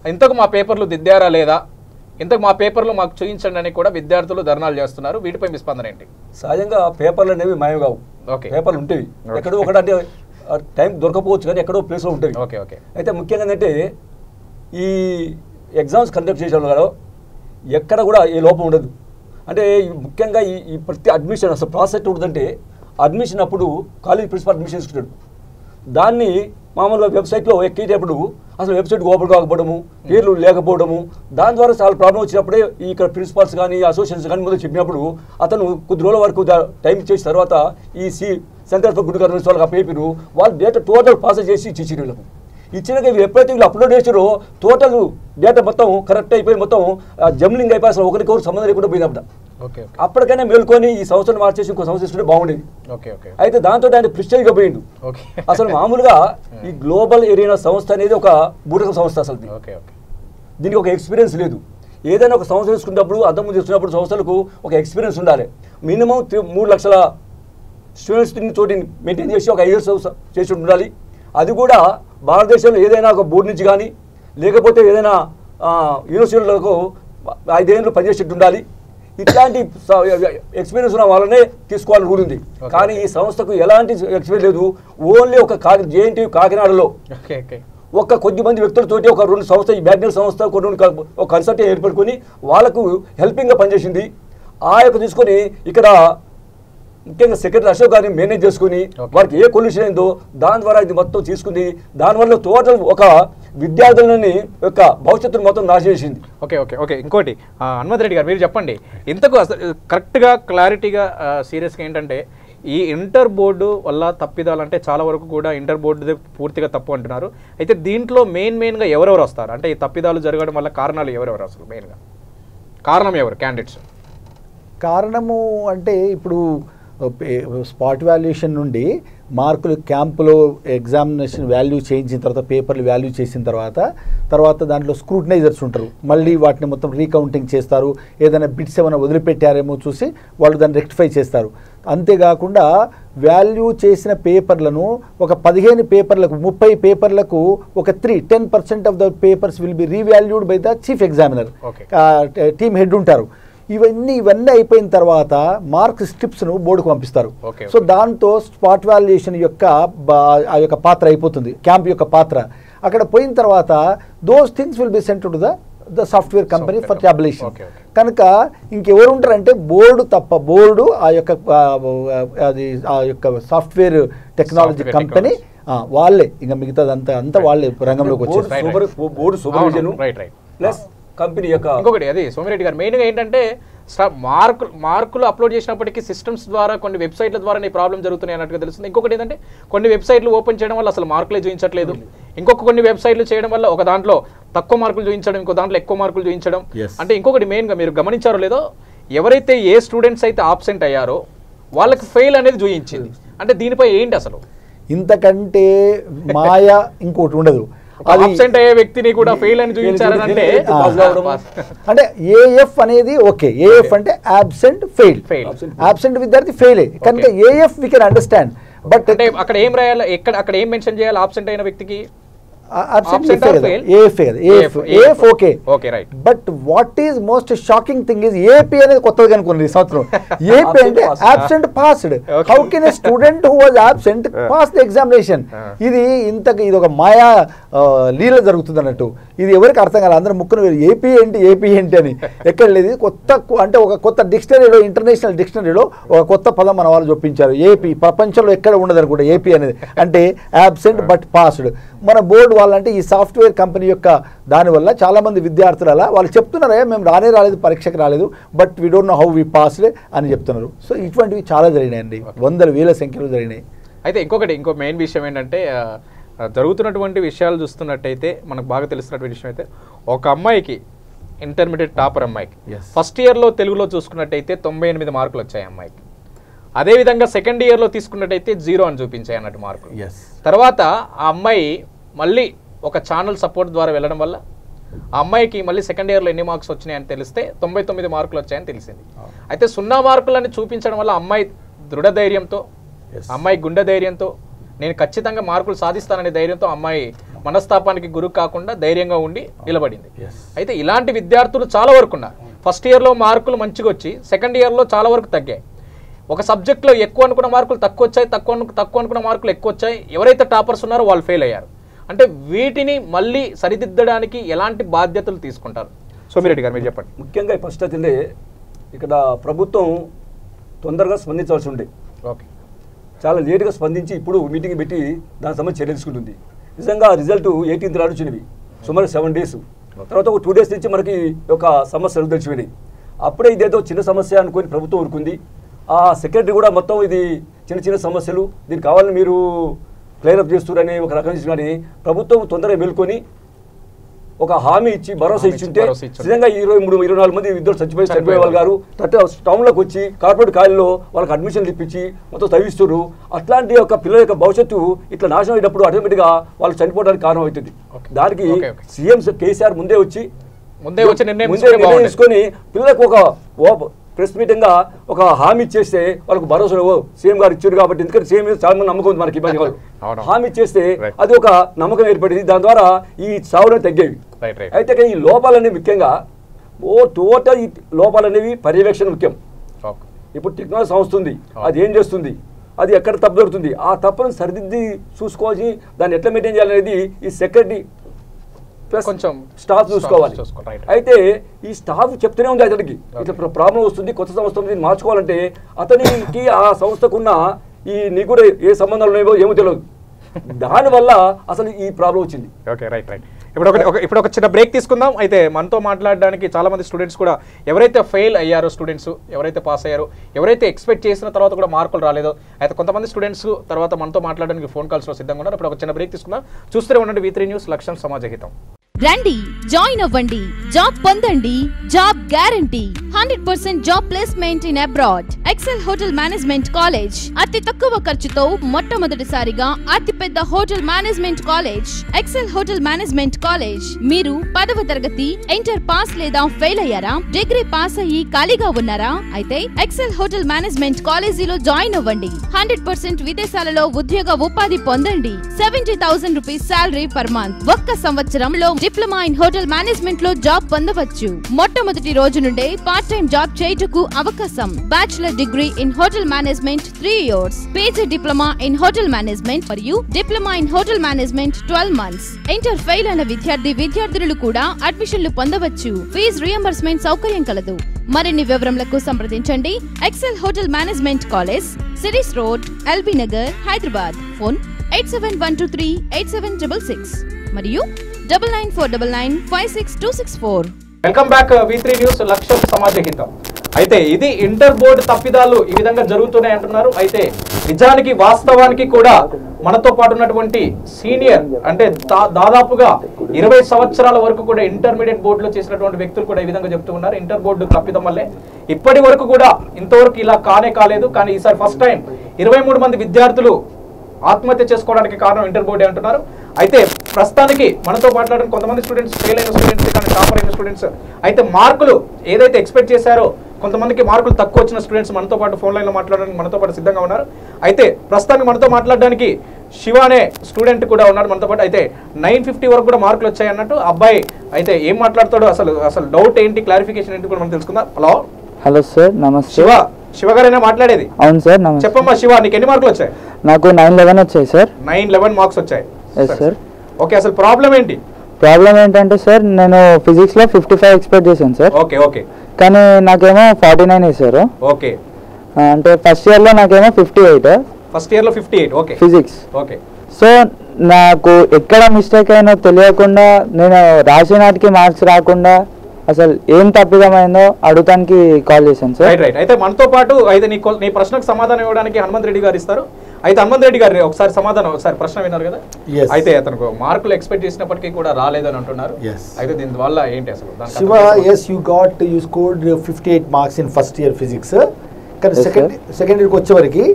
ఇంతకు మా పేపర్లు దిద్దారా లేదా, ఇంతకు మా పేపర్లు మాకు చూపించండి అని కూడా విద్యార్థులు ధర్నాలు చేస్తున్నారు. వీటిపై మీ స్పందన ఏంటి? సహజంగా పేపర్లు అనేవి మాయం కావు. పేపర్లు ఉంటాయి, ఎక్కడో ఒకటంటే టైం దొరకపోవచ్చు కానీ ఎక్కడో ప్లేస్లో ఉంటుంది. అయితే ముఖ్యంగా ఏంటంటే ఈ ఎగ్జామ్స్ కండక్ట్ చేసేవాళ్ళు ఎక్కడ కూడా ఏ లోపం ఉండదు. అంటే ముఖ్యంగా ఈ ప్రతి అడ్మిషన్ అసలు ప్రాసెస్ ఉంటుందంటే అడ్మిషన్ అప్పుడు కాలేజ్ ప్రిన్సిపల్ అడ్మిషన్ తీసుకుంటాడు. దాన్ని మామూలుగా వెబ్సైట్లో ఎక్కేటప్పుడు అసలు వెబ్సైట్ ఓపెన్ కాకపోవడము, పేర్లు లేకపోవడము, దాని ద్వారా చాలా ప్రాబ్లం వచ్చినప్పుడే ఇక్కడ ప్రిన్సిపాల్స్ కానీ అసోసియేషన్స్ కానీ ముందు చెప్పినప్పుడు అతను కొద్ది రోజుల వరకు టైం ఇచ్చేసిన తర్వాత ఈ సెంటర్ ఫర్ గుడ్ గవర్నెన్స్ వాళ్ళకి ఆ పేపర్ వాళ్ళు డేటా టోటల్ ప్రాసెస్ చేసి ఇచ్చేసారు. వీళ్ళకు ఇచ్చినాక ఎప్పుడైతే వీళ్ళు అప్లోడ్ చేసారో టోటల్ డేటా మొత్తం కరెక్ట్ అయిపోయి మొత్తం జంబ్లింగ్ అయిపోయి అసలు ఒకరికొకరు సంబంధం లేకుండా పోయినప్పుడు అప్పటికైనా మేల్కొని ఈ సంవత్సరం మార్చేసి ఇంకో సంవత్సరం తీసుకుంటే బాగుండేది. అయితే దాంతో ఆయన ప్రిస్టేజ్గా పోయిండు. అసలు మామూలుగా ఈ గ్లోబల్ ఏరియా సంస్థ అనేది ఒక బూటక సంస్థ. అసలు దీనికి ఒక ఎక్స్పీరియన్స్ లేదు. ఏదైనా ఒక సంస్థ తీసుకున్నప్పుడు అర్థం చేసుకున్నప్పుడు సంస్థలకు ఒక ఎక్స్పీరియన్స్ ఉండాలి. మినిమం 3 లక్షల స్టూడెంట్స్ తోటి మెయింటైన్ చేసి ఒక 5 years చేసి ఉండాలి. అది కూడా భారతదేశంలో ఏదైనా ఒక బోర్డు నుంచి కానీ లేకపోతే ఏదైనా యూనివర్సిటీలకు 5 ఏళ్ళు పనిచేసేట్టు ఉండాలి. ఇట్లాంటి ఎక్స్పీరియన్స్ ఉన్న వాళ్ళనే తీసుకోవాలని రూల్ ఉంది. కానీ ఈ సంస్థకు ఎలాంటి ఎక్స్పీరియన్స్ లేదు. ఓన్లీ ఒక JNTU కాకినాడలో ఒక కొద్ది మంది వ్యక్తులతోటి ఒక 2 సంస్థ ఈ మ్యాగ్నెట్ సంస్థ ఒక కన్సల్టెంట్ ఏర్పడుకొని వాళ్ళకు హెల్పింగ్గా పనిచేసింది. ఆ యొక్క తీసుకొని ఇక్కడ ముఖ్యంగా సెక్రటరీ అశోక్ గారిని మేనేజ్ చేసుకుని వారికి ఏ కొల్యూషన్ అయిందో దాని ద్వారా ఇది మొత్తం తీసుకుంది. దానివల్ల టోటల్ ఒక విద్యార్థులని యొక్క భవిష్యత్తును మొత్తం నాశేసింది. ఓకే ఇంకోటి హనుమంత్ రెడ్డి గారు మీరు చెప్పండి, ఇంతకు కరెక్ట్గా క్లారిటీగా సీరియస్గా ఏంటంటే ఈ ఇంటర్ బోర్డు వల్ల తప్పిదాలు అంటే చాలా వరకు కూడా ఇంటర్ బోర్డు పూర్తిగా తప్పు అంటున్నారు. అయితే దీంట్లో మెయిన్గా ఎవరెవరు వస్తారు అంటే ఈ తప్పిదాలు జరగడం వల్ల కారణాలు ఎవరెవరు అసలు మెయిన్గా కారణం ఎవరు క్యాండిడేట్స్? కారణము అంటే ఇప్పుడు స్పాట్ వాల్యుయేషన్ నుండి మార్కులు క్యాంపులో ఎగ్జామినేషన్ వాల్యూ చేయించిన తర్వాత పేపర్లు వాల్యూ చేసిన తర్వాత దాంట్లో స్క్రూటనైజర్స్ ఉంటారు. మళ్ళీ వాటిని మొత్తం రీకౌంటింగ్ చేస్తారు. ఏదైనా బిట్స్ ఏమైనా వదిలిపెట్టారేమో చూసి వాళ్ళు దాన్ని రెక్టిఫై చేస్తారు. అంతేకాకుండా వాల్యూ చేసిన పేపర్లను ఒక 15 పేపర్లకు 30 పేపర్లకు ఒక 10% of the papers will be రీవాల్యూడ్ by the chief examiner. Team head ఉంటారు. ఇవన్నీ అయిపోయిన తర్వాత మార్క్ స్ట్రిప్స్ను బోర్డుకు పంపిస్తారు. సో దాంతో స్పాట్ వాల్యుయేషన్ యొక్క ఆ యొక్క పాత్ర అయిపోతుంది, క్యాంప్ యొక్క పాత్ర. అక్కడ పోయిన తర్వాత those things will be sent to the software company for tabulation. కనుక ఇంకెవరు ఉంటారంటే బోర్డు ఆ యొక్క సాఫ్ట్వేర్ టెక్నాలజీ కంపెనీ వాళ్ళే, ఇంకా మిగతాదంతా వాళ్ళే రంగంలోకి వచ్చేస్తారు. బోర్డు సూపర్విజన్ ప్లస్ కంపెనీ యొక్క ఇంకొకటి అది సోమిరెడ్డి గారు మెయిన్గా ఏంటంటే మార్కులు అప్లోడ్ చేసినప్పటికీ సిస్టమ్స్ ద్వారా కొన్ని వెబ్సైట్ల ద్వారా ఈ ప్రాబ్లం జరుగుతున్నాయి అన్నట్టుగా తెలుస్తుంది. ఇంకొకటి ఏంటంటే కొన్ని వెబ్సైట్లు ఓపెన్ చేయడం వల్ల అసలు మార్కులే చూపించట్లేదు, ఇంకొక కొన్ని వెబ్సైట్లు చేయడం వల్ల ఒక దాంట్లో తక్కువ మార్కులు చూపించడం, ఇంకో దాంట్లో ఎక్కువ మార్కులు చూపించడం. అంటే ఇంకొకటి మెయిన్గా మీరు గమనించారో లేదో, ఎవరైతే ఏ స్టూడెంట్స్ అయితే ఆబ్సెంట్ అయ్యారో వాళ్ళకి ఫెయిల్ అనేది చూపించింది. అంటే దీనిపై ఏంటి అసలు? ఇంతకంటే మాయ ఇంకోటి ఉండదు. ఆబ్సెంట్ అయ్యే వ్యక్తిని కూడా ఫెయిల్ అని చూపించారంటే అంటే ఏఎఫ్ అనేది ఓకే, ఏఎఫ్ అంటే అబ్సెంట్ ఫెయిల్, అబ్సెంట్ విద్యార్థి ఫెయిల్ కనుక AF we can understand. But అంటే అక్కడ ఏం రాయాలి, అక్కడ ఏం మెన్షన్ చేయాలి ఆబ్సెంట్ అయిన వ్యక్తికి? But what is most shocking thing is AP అనేది కొత్తగా కనుక్కున్నది ఈ సంవత్సరం. ఏపీ అంటే absent passed. How can a student who was absent pass the examination? ఇది ఇది ఒక మాయా లీల జరుగుతుంది అన్నట్టు. ఇది ఎవరికి అర్థం కాదు. అందరూ ముక్కును ఏపీ ఏంటి అని ఎక్కడ లేదు. కొత్త అంటే ఒక కొత్త డిక్షనరీలో, ఇంటర్నేషనల్ డిక్షనరీలో ఒక కొత్త పదం మన వాళ్ళు చూపించారు. ఏపీ ప్రపంచంలో ఎక్కడ ఉండదు అనుకుంటా ఏపీ అనేది. అంటే అబ్సెంట్ బట్ పాస్డ్. మన బోర్డు వాళ్ళంటే ఈ సాఫ్ట్వేర్ కంపెనీ యొక్క దానివల్ల చాలామంది విద్యార్థులు అలా వాళ్ళు చెప్తున్నారే మేము రాలేదు, పరీక్షకు రాలేదు, but we don't know how we passed అని చెప్తున్నారు. సో ఇటువంటివి చాలా జరిగినాయండి, వందల వేల సంఖ్యలో జరిగినాయి. అయితే ఇంకో మెయిన్ విషయం ఏంటంటే, జరుగుతున్నటువంటి విషయాలు చూస్తున్నట్టయితే మనకు బాగా తెలుస్తున్నటువంటి విషయం అయితే, ఒక అమ్మాయికి ఇంటర్మీడియట్ టాపర్ అమ్మాయికి ఫస్ట్ ఇయర్లో తెలుగులో చూసుకున్నట్టయితే 98 మార్కులు వచ్చాయి అమ్మాయికి. అదేవిధంగా సెకండ్ ఇయర్లో తీసుకున్నట్టయితే 0 అని చూపించాయి అన్నట్టు మార్కులు. తర్వాత ఆ అమ్మాయి మళ్ళీ ఒక ఛానల్ సపోర్ట్ ద్వారా వెళ్ళడం వల్ల ఆ అమ్మాయికి మళ్ళీ సెకండ్ ఇయర్లో ఎన్ని మార్క్స్ వచ్చినాయని తెలిస్తే 99 మార్కులు వచ్చాయని తెలిసింది. అయితే 0 మార్కులని చూపించడం వల్ల అమ్మాయి దృఢ ధైర్యంతో, అమ్మాయి గుండె ధైర్యంతో, నేను ఖచ్చితంగా మార్కులు సాధిస్తాననే ధైర్యంతో అమ్మాయి మనస్తాపానికి గురి కాకుండా ధైర్యంగా ఉండి నిలబడింది. అయితే ఇలాంటి విద్యార్థులు చాలా వరకు ఉన్నారు. ఫస్ట్ ఇయర్లో మార్కులు మంచిగా వచ్చి సెకండ్ ఇయర్లో చాలా వరకు తగ్గాయి. ఒక సబ్జెక్ట్లో ఎక్కువ అనుకున్న మార్కులు తక్కువ వచ్చాయి, తక్కువ అనుకున్న మార్కులు ఎక్కువ వచ్చాయి. ఎవరైతే టాపర్స్ ఉన్నారో వాళ్ళు ఫెయిల్ అయ్యారు. అంటే వీటిని మళ్ళీ సరిదిద్దడానికి ఎలాంటి బాధ్యతలు తీసుకుంటారు? సోమిరెడ్డి గారు మీరు చెప్పండి. ముఖ్యంగా ఫస్ట్ అయితే ఇక్కడ ప్రభుత్వం తొందరగా స్పందించవలసి ఉండే, చాలా లేటుగా స్పందించి ఇప్పుడు మీటింగ్ పెట్టి దాని సంబంధించి చర్య తీసుకుంటుంది. నిజంగా రిజల్ట్ 18th నాడు వచ్చినవి, సుమారు 7 days. తర్వాత ఒక 2 days నుంచి మనకి ఒక సమస్య తెలిసిపోయినాయి. అప్పుడే ఇదేదో చిన్న సమస్య అనుకొని ప్రభుత్వం ఊరుకుంది. ఆ సెక్రటరీ కూడా మొత్తం ఇది చిన్న సమస్యలు, దీనికి కావాలని మీరు క్లియరప్ చేస్తున్నారని ఒక రకం ఇచ్చి, కానీ ప్రభుత్వం తొందరగా మేల్కొని ఒక హామీ ఇచ్చి భరోసా ఇచ్చింటే నిజంగా 23-24 మంది విద్యార్థులు చనిపోయే వాళ్ళు గారు టౌన్లోకి వచ్చి కార్పొరేట్ కాలేజీలో వాళ్ళకి అడ్మిషన్లు ఇప్పించి మొత్తం చదివిస్తున్నారు. అట్లాంటి ఒక పిల్లల యొక్క భవిష్యత్తు ఇట్లా నాశనం అయినప్పుడు ఆటోమేటిక్గా వాళ్ళు చనిపోవడానికి కారణం అవుతుంది. దానికి సీఎం కేసీఆర్ ముందే వచ్చి నిర్ణయం తీసుకొని పిల్లలకు ఒక ప్రెస్ మీటింగ్గా ఒక హామీ ఇచ్చేస్తే వాళ్ళకు భరోసా సీఎం గారు ఇచ్చారు కాబట్టి, ఎందుకంటే సీఎం మీద చాలా మంది నమ్మకం ఉంది మనకి ఇబ్బంది వాళ్ళు. హామీ ఇచ్చేస్తే అది ఒక నమ్మకం ఏర్పడింది, దాని ద్వారా ఈ సావులను తగ్గేవి. అయితే ఈ లోపాలనేవి ముఖ్యంగా టోటల్ ఈ లోపాలనేవి పర్యవేక్షణ ముఖ్యం. ఇప్పుడు టెక్నాలజీ సంస్థ ఉంది, అది ఏం చేస్తుంది, అది ఎక్కడ తప్పు జరుగుతుంది, ఆ తప్పును సరిదిద్ది చూసుకోవాల్సి దాన్ని ఎట్లా మెయింటైన్ చేయాలనేది ఈ సెక్రటరీ ప్లస్ కొంచెం స్టాఫ్ చూసుకోవాలి. అయితే ఈ స్టాఫ్ చెప్తూనే ఉంది అతనికి ఇట్లా ప్రాబ్లం వస్తుంది, కొత్త సంస్థ మార్చుకోవాలంటే అతనికి ఆ సంస్థకున్న ఈ నీకు కూడా ఏ సంబంధాలు ఉన్నాయో ఏమో తెలియదు. దానివల్ల అసలు ఈ ప్రాబ్లం వచ్చింది. ఇప్పుడు ఒక చిన్న బ్రేక్ తీసుకుందాం. అయితే మనతో మాట్లాడడానికి చాలా మంది స్టూడెంట్స్ కూడా, ఎవరైతే ఫెయిల్ అయ్యారో స్టూడెంట్స్, ఎవరైతే పాస్ అయ్యారో, ఎవరైతే ఎక్స్పెక్ట్ చేసిన తర్వాత కూడా మార్కులు రాలేదో, అయితే కొంతమంది స్టూడెంట్స్ తర్వాత మనతో మాట్లాడడానికి ఫోన్ కాల్స్లో సిద్ధంగా ఉన్నారు. ఇప్పుడు ఒక చిన్న బ్రేక్ తీసుకుందాం. చూస్తూనే ఉండండి V3 న్యూస్, లక్ష్యం సమాజహితం. రండి, జాయిన్ అవ్వండి, జాబ్ పొందండి, job guarantee, 100% job placement in abroad. Excel hotel management college, అతి తక్కువ ఖర్చుతో మొట్టమొదటిసారిగా అతి పెద్ద hotel management college. Excel hotel management college. మీరు 10వ తరగతి ఇంటర్ పాస్ లేదా ఫెయిల్ అయ్యారా? డిగ్రీ పాస్ అయ్యి ఖాళీగా ఉన్నారా? అయితే ఎక్సెల్ హోటల్ మేనేజ్మెంట్ కాలేజీలో జాయిన్ అవ్వండి. 100% విదేశాలలో ఉద్యోగ ఉపాధి పొందండి. 70,000 రూపీస్ సాలరీ పర్ మంత్. ఒక్క సంవత్సరంలో డిప్లొమా ఇన్ హోటల్ మేనేజ్మెంట్ లో జాబ్ పొందవచ్చు. మొట్టమొదటి రోజు నుండే పార్ట్ టైం జాబ్ చేయుటకు అవకాశం. Bachelor degree in hotel management 3 years, PG diploma in hotel management మరియు diploma in hotel management 12 months. Inter fail అయిన విద్యార్థులు కూడా అడ్మిషన్లు పొందవచ్చు. ఫీజ్ రియంబర్స్మెంట్ సౌకర్యం కలదు. మరిన్ని వివరములకు సంప్రదించండి. Excel hotel management college, series road, LB Nagar, Hyderabad. Phone 8712387666 మరియు 9949956264. వెల్కమ్ బ్యాక్ V3 న్యూస్ లక్ష్యం సమాజ హితం. అయితే ఇది ఇంటర్ బోర్డు తప్పిదాలు ఈ విధంగా జరుగుతున్నాయి అంటున్నారు. అయితే నిజానికి వాస్తవానికి కూడా మనతో పాటు ఉన్నటువంటి సీనియర్ అంటే దాదాపుగా 20 సంవత్సరాల వరకు కూడా ఇంటర్మీడియట్ బోర్డులో చేసినటువంటి వ్యక్తులు కూడా ఈ విధంగా చెప్తూ ఉన్నారు. ఇంటర్ బోర్డు తప్పిదం వల్లే ఇప్పటి వరకు కూడా ఇంతవరకు ఇలా కాలేదు. కానీ ఈసారి ఫస్ట్ టైం 23 మంది విద్యార్థులు ఆత్మహత్య చేసుకోవడానికి కారణం ఇంటర్ బోర్డే అంటున్నారు. అయితే ప్రస్తుతానికి మనతో మాట్లాడిన కొంతమంది స్టూడెంట్స్, ఫెయిల్ అయిన స్టూడెంట్స్ కానీ టాపర్ అయిన స్టూడెంట్స్, అయితే మార్కులు ఏదైతే ఎక్స్పెక్ట్ చేశారో కొంతమందికి మార్కులు తక్కువ వచ్చిన స్టూడెంట్స్ మనతో పాటు ఫోన్ లైన్లో మాట్లాడడానికి మనతో పాటు సిద్ధంగా ఉన్నారు. అయితే ప్రస్తుతానికి మనతో మాట్లాడడానికి శివ అనే స్టూడెంట్ కూడా ఉన్నాడు మనతో పాటు. అయితే 950 వరకు కూడా మార్కులు వచ్చాయి అన్నట్టు. అబ్బాయి అయితే ఏం మాట్లాడతాడో అసలు డౌట్ ఏంటి, క్లారిఫికేషన్ ఏంటి కూడా మనం తెలుసుకుందాం. హలో సార్, నమస్తే. శివ గారైనా మాట్లాడేది? అవును సార్, నమస్తే. చెప్పమ్మా శివ, నీకు ఎన్ని మార్కులు వచ్చాయి? నాకు 911 వచ్చాయి సార్. 911 మార్క్స్ వచ్చాయి. సార్ ఓకే, అసలు ప్రాబ్లం ఏంటి? ప్రాబ్లం ఏంటంటే సార్, నేను ఫిజిక్స్ లో 55 ఎక్స్పెక్ట్ చేశాను సార్. Okay okay. కానీ నాకేమో 49 వేసారు. ఓకే. అంటే ఫస్ట్ ఇయర్ లో నాకేమో 58. ఫస్ట్ ఇయర్ లో 58. ఓకే. ఫిజిక్స్. ఓకే. సో నాకు ఎక్కడ మిస్టేక్ అయినా తెలియకుండా, నేను రాసిన నాటికి మార్క్స్ రాకుండా అసలు ఏం తప్పిదమైందో అడుగుతానికి కాల్ చేశాను సార్. రైట్. అయితే మనతో పాటు అయితే నీ ప్రశ్నకు సమాధానం ఇవ్వడానికి హనుమంత్ రెడ్డి గారు ఇస్తారు. అయితే హనుమంత్ రెడ్డి గారు ఒకసారి ప్రశ్న విన్నారు కదా? అయితే అతను మార్కులు ఎక్స్పెక్ట్ చేసినప్పటికీ కూడా రాలేదని అంటున్నారు. అయితే దీని వల్ల ఏంటి అసలు? Shiva, you scored 58 marks in first year physics. కానీ సెకండ్ ఇయర్కి వచ్చేవరకు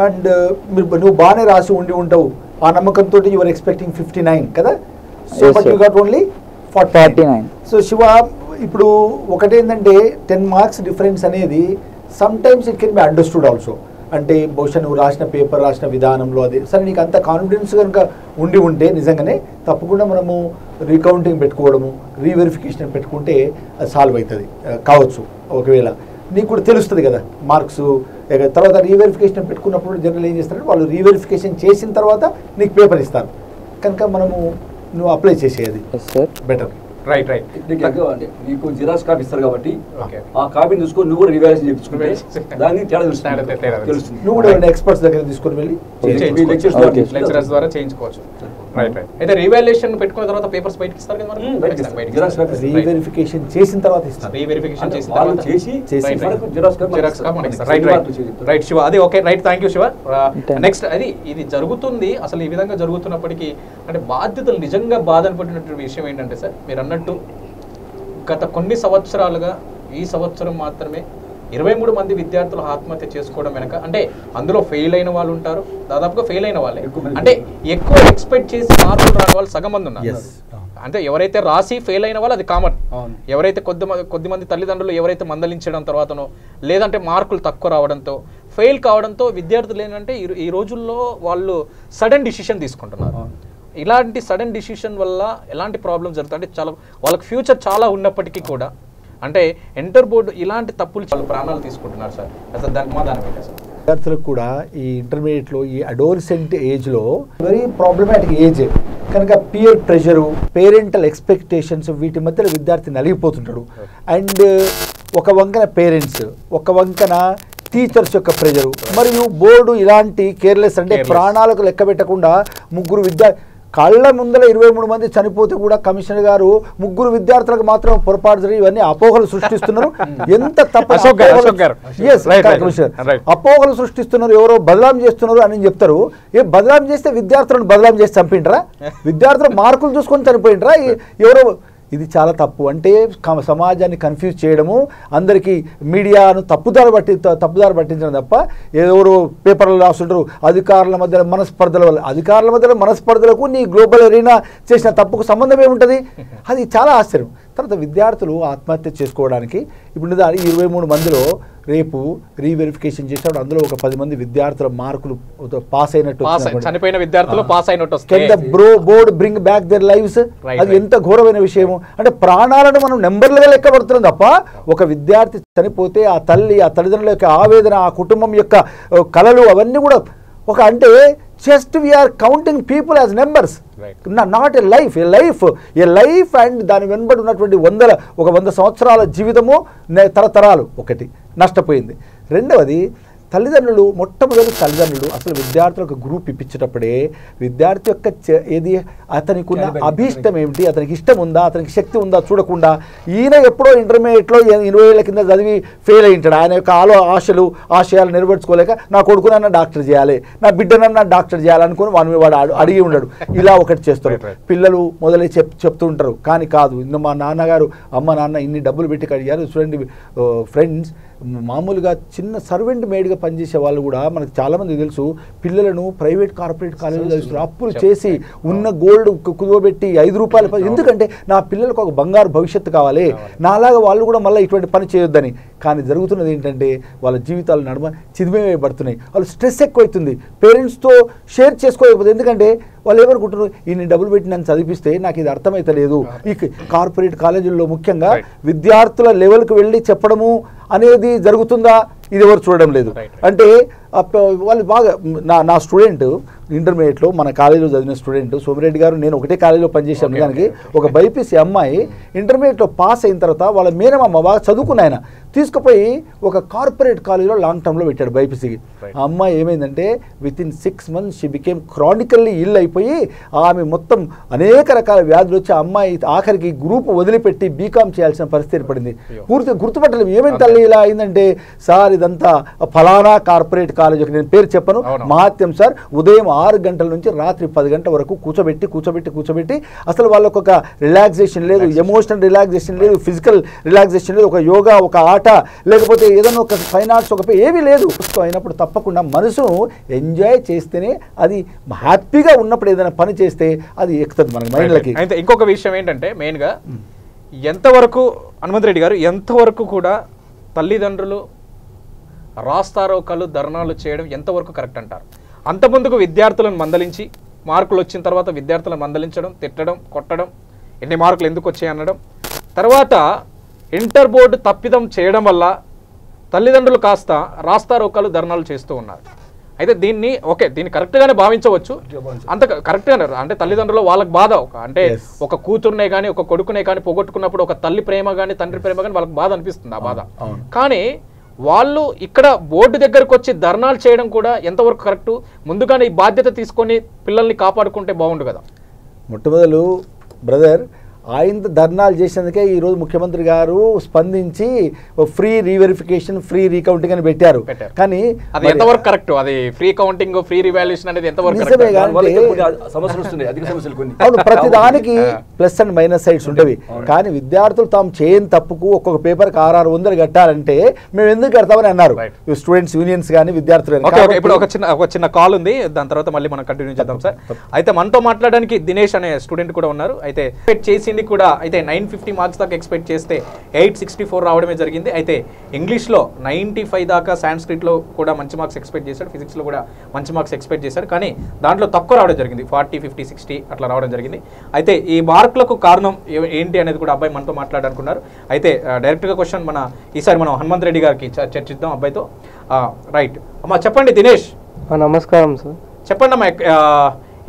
అండ్ నువ్వు బాగానే రాసి ఉంటావు. ఆ నమ్మకంతో you were expecting 59 కదా? So but you got only 49. So Shiva, ఇప్పుడు ఒకటేంటంటే 10 మార్క్స్ డిఫరెన్స్ అనేది some times it can be understood also. అంటే బహుశా నువ్వు రాసిన పేపర్ రాసిన విధానంలో అది సరే నీకు అంత కాన్ఫిడెన్స్ కనుక ఉంటే నిజంగానే తప్పకుండా మనము రీకౌంటింగ్ పెట్టుకోవడము, రీవెరిఫికేషన్ పెట్టుకుంటే అది సాల్వ్ అవుతుంది కావచ్చు. ఒకవేళ నీకు కూడా తెలుస్తుంది కదా మార్క్స్. తర్వాత రీవెరిఫికేషన్ పెట్టుకున్నప్పుడు జనరల్ ఏం చేస్తారంటే వాళ్ళు రీవెరిఫికేషన్ చేసిన తర్వాత నీకు పేపర్ ఇస్తారు. కనుక మనము నువ్వు అప్లై చేసేది బెటర్. రైట్. నీకు జిరాక్స్ కాపీ ఇస్తారు కాబట్టి ఆ కాపీని చూసుకొని నువ్వు కూడా రివాల్యూషన్ చేయించుకుంటే దాన్ని తేడా తెలుస్తుంది. నువ్వు కూడా ఎక్స్పర్ట్స్ దగ్గర తీసుకొని వెళ్ళి లెక్చరర్స్ ద్వారా చేయించుకోవచ్చు. రైట్. అయితే రీవాల్యుయేషన్ పెట్టుకున్న తర్వాత పేపర్స్ బయటికి ఇస్తారు కదా? రీవెరిఫికేషన్ చేసిన తర్వాత ఇస్తారు. రీవెరిఫికేషన్ చేసిన తర్వాత జిరాక్స్ కాపీ మనకి ఇస్తారు. రైట్ శివ, అది okay. Right, thank you Shiva. Next, ఇది జరుగుతుంది. అసలు ఈ విధంగా జరుగుతున్నప్పటికీ అంటే బాధ్యతలు నిజంగా బాధ అనిపడినటువంటి విషయం ఏంటంటే సార్, మీరు అన్నట్టు గత కొన్ని సంవత్సరాలుగా ఈ సంవత్సరం మాత్రమే 23 మంది విద్యార్థులు ఆత్మహత్య చేసుకోవడం వెనక అంటే అందులో ఫెయిల్ అయిన వాళ్ళు ఉంటారు, దాదాపుగా ఫెయిల్ అయిన వాళ్ళే. అంటే ఎక్కువ ఎక్స్పెక్ట్ చేసి మార్కులు రాని వాళ్ళు సగం మంది ఉన్నారు. అంటే ఎవరైతే రాసి ఫెయిల్ అయిన వాళ్ళు అది కామన్. ఎవరైతే కొద్దిమంది తల్లిదండ్రులు ఎవరైతే మందలించడం తర్వాతనో లేదంటే మార్కులు తక్కువ రావడంతో ఫెయిల్ కావడంతో విద్యార్థులు ఏంటంటే ఈ రోజుల్లో వాళ్ళు సడన్ డిసిషన్ తీసుకుంటున్నారు. ఇలాంటి సడన్ డిసిషన్ వల్ల ఎలాంటి ప్రాబ్లమ్స్ జరుగుతాయి అంటే చాలా వాళ్ళకి ఫ్యూచర్ చాలా ఉన్నప్పటికీ కూడా అంటే ఇంటర్ బోర్డు ఇలాంటి తప్పులు చాలా ప్రాణాలు తీసుకుంటున్నారు సార్. అసలు దానికి సమాధానం ఏంటి సార్? విద్యార్థులకు కూడా ఈ ఇంటర్మీడియట్లో ఈ అడోలసెంట్ ఏజ్లో వెరీ ప్రాబ్లమాటిక్ ఏజ్ కనుక పియర్ ప్రెషరు, పేరెంటల్ ఎక్స్పెక్టేషన్స్ వీటి మధ్యలో విద్యార్థి నలిగిపోతుంటాడు. అండ్ ఒక వంకన పేరెంట్స్, ఒక వంకన టీచర్స్ యొక్క ప్రెషరు, మరియు బోర్డు ఇలాంటి కేర్లెస్ అంటే ప్రాణాలకు లెక్క పెట్టకుండా ముగ్గురు కళ్ళ ముందర 23 మంది చనిపోతే కూడా కమిషనర్ గారు ముగ్గురు విద్యార్థులకు మాత్రం పొరపాటు జరిగి ఇవన్నీ అపోహలు సృష్టిస్తున్నారు. ఎంత తప్పు అపోహలు సృష్టిస్తున్నారు, ఎవరో బదలాం చేస్తున్నారు అని చెప్తారు. బదలాం చేస్తే విద్యార్థులను బదలాం చేసి చంపిండ్రా? విద్యార్థులు మార్కులు చూసుకొని చనిపోయిండ్రా? ఎవరో ఇది చాలా తప్పు. అంటే సమాజాన్ని కన్ఫ్యూజ్ చేయడము, అందరికీ మీడియాను తప్పుదారి పట్టించడం తప్ప ఎవరు పేపర్లు రాస్తుంటారు. అధికారుల మధ్య మనస్పర్ధల వల్ల అధికారుల మధ్య మనస్పర్ధలకు నీ గ్లోబల్ ఎరీనా చేసిన తప్పుకు సంబంధం ఏముంటుంది? అది చాలా ఆశ్చర్యం. తర్వాత విద్యార్థులు ఆత్మహత్య చేసుకోవడానికి ఇప్పుడు 23 మందిలో రేపు రీవెరిఫికేషన్ చేసినప్పుడు అందులో ఒక 10 మంది విద్యార్థుల మార్కులు పాస్ అయినట్టు, చనిపోయిన విద్యార్థులు పాస్ అయినట్టు board bring back there lives. అది ఎంత ఘోరమైన విషయము. అంటే ప్రాణాలను మనం నెంబర్లుగా లెక్కబడుతున్నాం తప్ప ఒక విద్యార్థి చనిపోతే ఆ తల్లిదండ్రుల యొక్క ఆవేదన, ఆ కుటుంబం యొక్క కలలు అవన్నీ కూడా ఒక అంటే just we are counting people as numbers, not a life. A life and దాని వెనుబడి ఉన్నటువంటి 100 సంవత్సరాల జీవితము తరతరాలు ఒకటి నష్టపోయింది. రెండవది తల్లిదండ్రులు మొట్టమొదటి తల్లిదండ్రులు అసలు విద్యార్థులకు గ్రూప్ ఇప్పించేటప్పుడే విద్యార్థి యొక్క ఏది అతనికి ఉన్న అభీష్టం ఏమిటి, అతనికి ఇష్టం ఉందా, అతనికి శక్తి ఉందా చూడకుండా ఈయన ఎప్పుడో ఇంటర్మీడియట్లో 20 ఏళ్ల కింద చదివి ఫెయిల్ అయి ఉంటాడు. ఆయన యొక్క ఆశయాలు నెరవేర్చుకోలేక నా కొడుకునన్నా డాక్టర్ చేయాలి, నా బిడ్డనన్నా డాక్టర్ చేయాలనుకుని వాడు అడిగి ఉండడు. ఇలా ఒకటి చేస్తారు పిల్లలు మొదలై చెప్తూ ఉంటారు. కానీ కాదు, మా నాన్నగారు అమ్మ నాన్న ఇన్ని డబ్బులు పెట్టి కడిగారు. చూడండి ఫ్రెండ్స్, మామూలుగా చిన్న సర్వెంట్ మేడ్గా పనిచేసే వాళ్ళు కూడా మనకు చాలామంది తెలుసు పిల్లలను ప్రైవేట్ కార్పొరేట్ కాలేజీలో చదివిస్తారు. అప్పులు చేసి ఉన్న గోల్డ్ కుదోబెట్టి 5 రూపాయలు, ఎందుకంటే నా పిల్లలకు ఒక బంగారు భవిష్యత్తు కావాలి, నాలాగా వాళ్ళు కూడా మళ్ళీ ఇటువంటి పని చేయొద్దని. కానీ జరుగుతున్నది ఏంటంటే వాళ్ళ జీవితాలు నడుమ చిదిమేయబడుతున్నాయి. వాళ్ళు స్ట్రెస్ ఎక్కువైతుంది, పేరెంట్స్తో షేర్ చేసుకోకపోతే. ఎందుకంటే వాళ్ళు ఏమనుకుంటున్నారు, ఇన్ని డబ్బులు పెట్టి నన్ను చదివిస్తే నాకు ఇది అర్థమైతలేదు. ఈ కార్పొరేట్ కాలేజీల్లో ముఖ్యంగా విద్యార్థుల లెవెల్కి వెళ్ళి చెప్పడము అనేది జరుగుతుందా, ఇది ఎవరు చూడడం లేదు. అంటే వాళ్ళు బాగా నా స్టూడెంట్ ఇంటర్మీడియట్లో మన కాలేజీలో చదివిన స్టూడెంట్ సోమిరెడ్డి గారు, నేను ఒకటే కాలేజీలో పనిచేసాను. దానికి ఒక బైపీసీ అమ్మాయి ఇంటర్మీడియట్లో పాస్ అయిన తర్వాత వాళ్ళ మేనమామ బాగా చదువుకున్న ఆయన తీసుకుపోయి ఒక కార్పొరేట్ కాలేజీలో లాంగ్ టర్మ్లో పెట్టాడు బైపీసీకి. ఆ అమ్మాయి ఏమైందంటే వితిన్ 6 months షీ బికేమ్ క్రానికల్లీ ఇల్ అయిపోయి ఆమె మొత్తం అనేక రకాల వ్యాధులు వచ్చి ఆ అమ్మాయి ఆఖరికి గ్రూప్ వదిలిపెట్టి బీకామ్ చేయాల్సిన పరిస్థితి ఏర్పడింది. పూర్తిగా గుర్తుపట్టలేము ఏమైంది తల్లి ఇలా అయిందంటే, సార్ ఇదంతా ఫలానా కార్పొరేట్ కాలేజ్, నేను పేరు చెప్పను, మహాత్యం సార్, ఉదయం 6 గంటల నుంచి రాత్రి 10 గంటల వరకు కూర్చోబెట్టి అసలు వాళ్ళకు ఒక రిలాక్సేషన్ లేదు, ఎమోషనల్ రిలాక్సేషన్ లేదు, ఫిజికల్ రిలాక్సేషన్ లేదు, ఒక యోగా, ఒక ఆట, లేకపోతే ఏదైనా ఒక ఫైన్ ఆర్ట్స్, ఒక ఏమీ లేదు. అయినప్పుడు తప్పకుండా మనసు ఎంజాయ్ చేస్తేనే, అది హ్యాపీగా ఉన్నప్పుడు ఏదైనా పని చేస్తే అది ఎక్కుతుంది మన మైండ్లకి. అయితే ఇంకొక విషయం ఏంటంటే మెయిన్గా ఎంతవరకు హనుమంత్ రెడ్డి గారు ఎంతవరకు కూడా తల్లిదండ్రులు రాస్తారోకలు ధర్నాలు చేయడం ఎంతవరకు కరెక్ట్ అంటారు? అంతకుముందుకు విద్యార్థులను మందలించి మార్కులు వచ్చిన తర్వాత విద్యార్థులను మందలించడం, తిట్టడం, కొట్టడం, ఎన్ని మార్కులు ఎందుకు వచ్చాయి అనడం, తర్వాత ఇంటర్ బోర్డు తప్పిదం చేయడం వల్ల తల్లిదండ్రులు కాస్త రాస్తారోకలు ధర్నాలు చేస్తూ ఉన్నారు. అయితే దీన్ని దీన్ని కరెక్ట్గానే భావించవచ్చు. అంత కరెక్ట్గానే అంటే తల్లిదండ్రులు వాళ్ళకి బాధ అంటే ఒక కూతుర్నే కానీ ఒక కొడుకునే కానీ పోగొట్టుకున్నప్పుడు ఒక తల్లి ప్రేమ కానీ తండ్రి ప్రేమ కానీ వాళ్ళకి బాధ అనిపిస్తుంది. ఆ బాధ కానీ వాళ్ళు ఇక్కడ బోర్డు దగ్గరకు వచ్చి ధర్నాలు చేయడం కూడా ఎంతవరకు కరెక్టు? ముందుగానే ఈ బాధ్యత తీసుకొని పిల్లల్ని కాపాడుకుంటే బాగుండు కదా. మొట్టమొదలు బ్రదర్ ఆయన ధర్నాలు చేసేందుకే ఈరోజు ముఖ్యమంత్రి గారు స్పందించి ఫ్రీ రీవెరిఫికేషన్, ఫ్రీ రీకౌంటింగ్ అని పెట్టారు. కానీ అది ఎంతవరకు కరెక్ట్? అది ఫ్రీ కౌంటింగ్, ఫ్రీ రివాల్యుయేషన్ అనేది ఎంతవరకు అవును, ప్రతి దానికి ప్లస్ అండ్ మైనస్ సైడ్స్ ఉంటవి. కానీ విద్యార్థులు తాము చేయని తప్పుకు ఒక్కొక్క పేపర్కి 600 కట్టాలంటే మేము ఎందుకు కడతామని అన్నారు స్టూడెంట్స్ యూనియన్స్ కానీ విద్యార్థులు. ఇప్పుడు ఒక చిన్న కాల్ ఉంది, దాని తర్వాత మళ్ళీ మనం కంటిన్యూ చేద్దాం సార్. అయితే మనతో మాట్లాడడానికి దినేష్ అనే స్టూడెంట్ కూడా ఉన్నారు. అయితే చేసి కూడా అయితే 950 మార్క్స్ దాకా ఎక్స్పెక్ట్ చేస్తే 864 రావడమే జరిగింది. అయితే ఇంగ్లీష్లో 95 దాకా, సాంస్క్రిట్లో కూడా మంచి మార్క్స్ ఎక్స్పెక్ట్ చేశాడు, ఫిజిక్స్లో కూడా మంచి మార్క్స్ ఎక్స్పెక్ట్ చేశాడు. కానీ దాంట్లో తక్కువ రావడం జరిగింది, 40, 50, 60 అట్లా రావడం జరిగింది. అయితే ఈ మార్కులకు కారణం ఏంటి అనేది కూడా అబ్బాయి మనతో మాట్లాడాలనుకున్నారు. అయితే డైరెక్ట్గా క్వశ్చన్ ఈసారి మనం హనుమంత్ రెడ్డి గారికి చర్చిద్దాం అబ్బాయితో. రైట్ అమ్మా, చెప్పండి దినేష్. నమస్కారం సార్. చెప్పండి అమ్మా,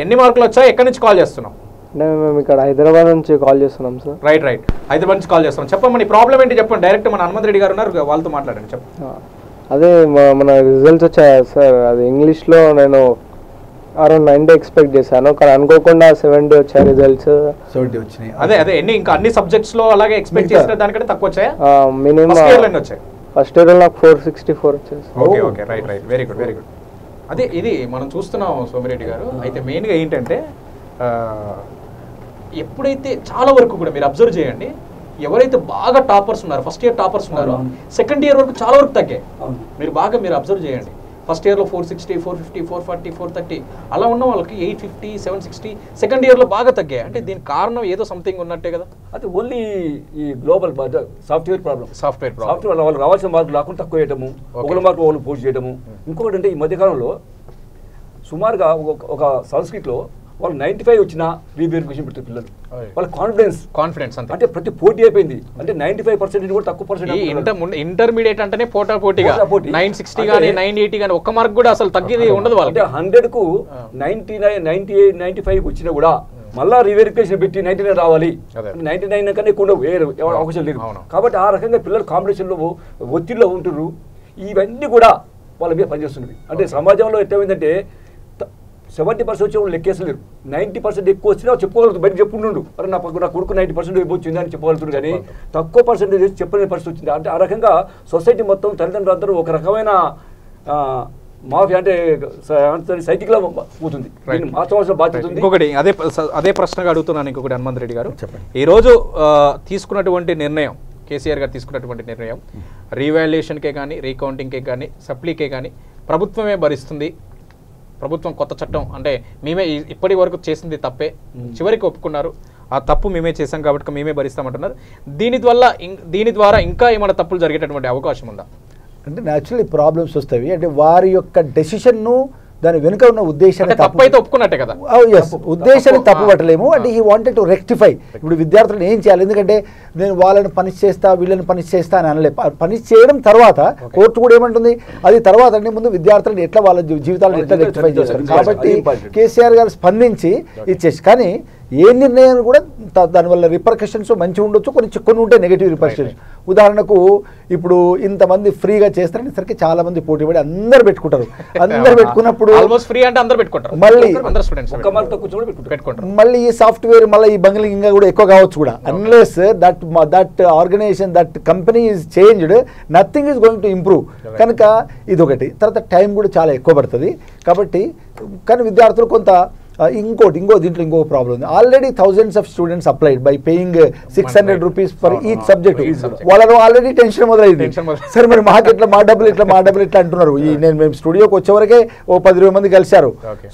ఎన్ని మార్కులు వచ్చాయి, ఎక్కడి నుంచి కాల్ చేస్తున్నాం? అంటే మేము ఇక్కడ హైదరాబాద్ నుంచి కాల్ చేస్తున్నాం సార్. రైట్ హైదరాబాద్ నుంచి కాల్ చేస్తున్నాం. చెప్పండి ప్రాబ్లం ఏంటి చెప్పండి. డైరెక్ట్ మన హనుమంత్ రెడ్డి గారు ఉన్నారు, వాళ్ళతో మాట్లాడండి. చెప్పండి. అదే మన రిజల్ట్స్ వచ్చాయి సార్. అది ఇంగ్లీష్లో నేను అరౌండ్ 90 ఎక్స్పెక్ట్ చేశాను, కానీ అనుకోకుండా 70 వచ్చాయి రిజల్ట్స్. 70 వచ్చినాయి. అదే ఇంకా అన్ని సబ్జెక్ట్స్ లో అలాగే ఎక్స్పెక్ట్ చేసిన దానికంటే తక్కువ వచ్చాయా? మినిమం ఫస్ట్ ఇయర్ నాకు 464 వచ్చాయి. Okay right very good. అదే ఇది మనం చూస్తున్నాం సోమిరెడ్డి గారు. అయితే మెయిన్గా ఏంటంటే ఎప్పుడైతే చాలా వరకు కూడా మీరు అబ్జర్వ్ చేయండి, ఎవరైతే బాగా టాపర్స్ ఉన్నారో, ఫస్ట్ ఇయర్ టాపర్స్ ఉన్నారో, సెకండ్ ఇయర్ వరకు చాలా వరకు తగ్గాయి. మీరు అబ్జర్వ్ చేయండి. ఫస్ట్ ఇయర్లో 460, 450, 440, 430 అలా ఉన్న వాళ్ళకి 850, 760 సెకండ్ ఇయర్లో బాగా తగ్గాయి. అంటే దీనికి కారణం ఏదో సంథింగ్ ఉన్నట్టే కదా. అది ఓన్లీ ఈ గ్లోబల్ సాఫ్ట్వేర్ ప్రాబ్లం. వాళ్ళు రావాల్సిన మార్కులు రాకుండా తక్కువ చేయడము, ఒకళ్ళ మార్కులు ఒకళ్ళు పోస్ట్ చేయడము. ఇంకొకటి అంటే ఈ మధ్యకాలంలో సుమారుగా ఒక సంస్కృతిలో వాళ్ళు 95 వచ్చినా రీవెరిఫికేషన్ పెడుతుంది పిల్లలు. వాళ్ళ కాన్ఫిడెన్స్ అంటే ప్రతి పోటీ అయిపోయింది. అంటే 95% కూడా తక్కువ పర్సెంట్. ఇంటర్మీడియట్ అంటేనే పోటీగా 960 కానీ 980 కానీ ఒక్క మార్క్ కూడా అసలు తగ్గిది ఉండదు. అంటే 100కు 99, 98, 95 వచ్చినా కూడా మళ్ళా రీవెరిఫికేషన్ పెట్టి 99 రావాలి. 99 కన్నా ఎక్కువ అవకాశం లేదు. కాబట్టి ఆ రకంగా పిల్లలు కాంపిటీషన్లో ఒత్తిడిలో ఉంటున్నారు. ఇవన్నీ కూడా వాళ్ళ మీద పనిచేస్తున్నది. అంటే సమాజంలో ఎట్లయిందంటే 70% వచ్చే వాళ్ళు లెక్కేసలేరు, 90% ఎక్కువ వచ్చినా చెప్పుకోగలుగుతారు, బయట చెప్పుకుంటుండు, అరే నా కొడుకు 90% వచ్చింది అని చెప్పగలుగుతుంది. కానీ తక్కువ పర్సెంటేజ్ చెప్పలేని పరిస్థితి వచ్చింది. అంటే ఆ రకంగా సొసైటీ మొత్తం తల్లిదండ్రులు అందరూ ఒక రకమైన మాఫీ అంటే సైకిల్ లా పోతుంది. మార్చవలసిన బాధ్యత ఉంది. ఇంకొకటి అదే ప్రశ్నగా అడుగుతున్నాను ఇంకొకటి హనుమంత్ రెడ్డి గారు, ఈరోజు తీసుకున్నటువంటి నిర్ణయం, కేసీఆర్ గారు తీసుకున్నటువంటి నిర్ణయం రీవాల్యుయేషన్కే కానీ రీకౌంటింగ్కే కానీ సప్లీకే కానీ ప్రభుత్వమే భరిస్తుంది, ప్రభుత్వం కొత్త చట్టం అంటే మేమే ఇప్పటి వరకు చేసింది తప్పే, చివరికి ఒప్పుకున్నారు ఆ తప్పు మేమే చేసాం కాబట్టి మేమే భరిస్తామంటున్నారు, దీని ద్వారా ఇంకా ఏమైనా తప్పులు జరిగేటటువంటి అవకాశం ఉందా? అంటే న్యాచురల్లీ ప్రాబ్లమ్స్ వస్తాయి. అంటే వారి యొక్క డెసిషన్ను దాని వెనుక ఉన్న ఉద్దేశాన్ని తప్పైతే ఒప్పుకున్నట్టే కదా, ఉద్దేశాన్ని తప్పు పట్టలేము. అంటే ఈ వాంటెడ్ టు రెక్టిఫై. ఇప్పుడు విద్యార్థులను ఏం చేయాలి, ఎందుకంటే నేను వాళ్ళని పనిష్ చేస్తా వీళ్ళని పనిష్ చేస్తా అని అనలే. పనిష్ చేయడం తర్వాత కోర్టు కూడా ఏమంటుంది, అది తర్వాత అంటే ముందు విద్యార్థులను ఎట్లా వాళ్ళ జీవితాలను ఎట్లా రెక్టిఫై చేస్తారు. కాబట్టి కేసీఆర్ గారు స్పందించి ఇచ్చేసి, కానీ ఏ నిర్ణయం కూడా దానివల్ల రిపర్కషన్స్ మంచిగా ఉండొచ్చు, కొన్ని ఉంటాయి నెగిటివ్ రిపర్కషన్స్. ఉదాహరణకు ఇప్పుడు ఇంతమంది ఫ్రీగా చేస్తారనేసరికి చాలా మంది పోటీ పడి అందరు పెట్టుకుంటారు. అందరు పెట్టుకున్నప్పుడు మళ్ళీ ఈ సాఫ్ట్వేర్ మళ్ళీ ఈ బంగ్లింగ్ ఇంకా కూడా ఎక్కువ కావచ్చు కూడా. Unless that organisation that company is changed, nothing is going to improve. కనుక ఇది ఒకటి. తర్వాత టైం కూడా చాలా ఎక్కువ పడుతుంది. కాబట్టి కానీ విద్యార్థులు కొంత ఇంకో దీంట్లో ఇంకో ప్రాబ్లం ఉంది. Already thousands of students applied by paying 600 rupees for each subject. వాళ్ళలో ఆల్రెడీ టెన్షన్ మొదలైంది, సరే మరి మా డబ్బులు ఇట్లా అంటున్నారు. మేము స్టూడియోకి వచ్చేవరకే 10-20 మంది కలిశారు.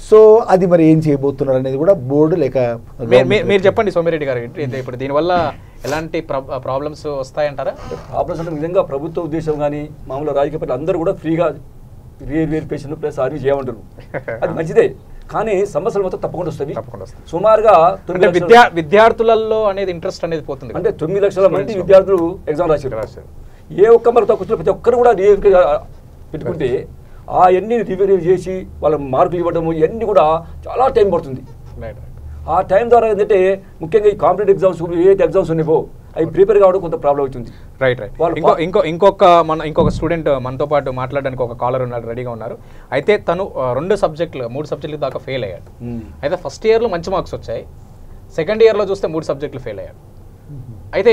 సో అది మరి ఏం చేయబోతున్నారు అనేది కూడా బోర్డు లేక మీరు చెప్పండి సోమిరెడ్డి గారు, ఇప్పుడు దీనివల్ల ఎలాంటి ప్రాబ్లమ్స్ వస్తాయంటారా? ప్రాబ్లమ్స్ అంటే నిజంగా ప్రభుత్వ ఉద్దేశం కానీ మామూలు రాజకీయ పార్టీలు అందరూ కూడా ఫ్రీగా రీవెరిఫికేషన్ ప్లస్ ఆర్వీ చేయమంటారు, అది మంచిదే. కానీ సమస్యలు మొత్తం తప్పకుండా వస్తాయి. సుమారుగా విద్యార్థులలో అనేది ఇంట్రెస్ట్ అనేది పోతుంది. అంటే 9 లక్షల మంది విద్యార్థులు ఎగ్జామ్ రాశారు. ఏ ఒక్క మరి తక్కువ ప్రతి ఒక్కరు కూడా పెట్టుకుంటే ఆ ఎన్ని రివ్యూ చేసి వాళ్ళ మార్కులు ఇవ్వడము ఇవన్నీ కూడా చాలా టైం పడుతుంది. ఆ టైం ద్వారా ఏంటంటే ముఖ్యంగా ఈ కాంపిటేటివ్ ఎగ్జామ్స్ ఏదైతే ఎగ్జామ్స్ ఉన్నాయో అవి ప్రిపేర్ కావడం కొంత ప్రాబ్లం అవుతుంది. రైట్. ఇంకొక స్టూడెంట్ మనతో పాటు మాట్లాడడానికి ఒక కాలర్ ఉన్నారు, రెడీగా ఉన్నారు. అయితే తను 3 సబ్జెక్టులు దాకా ఫెయిల్ అయ్యాడు. అయితే ఫస్ట్ ఇయర్లో మంచి మార్క్స్ వచ్చాయి, సెకండ్ ఇయర్లో చూస్తే 3 సబ్జెక్టులు ఫెయిల్ అయ్యాడు. అయితే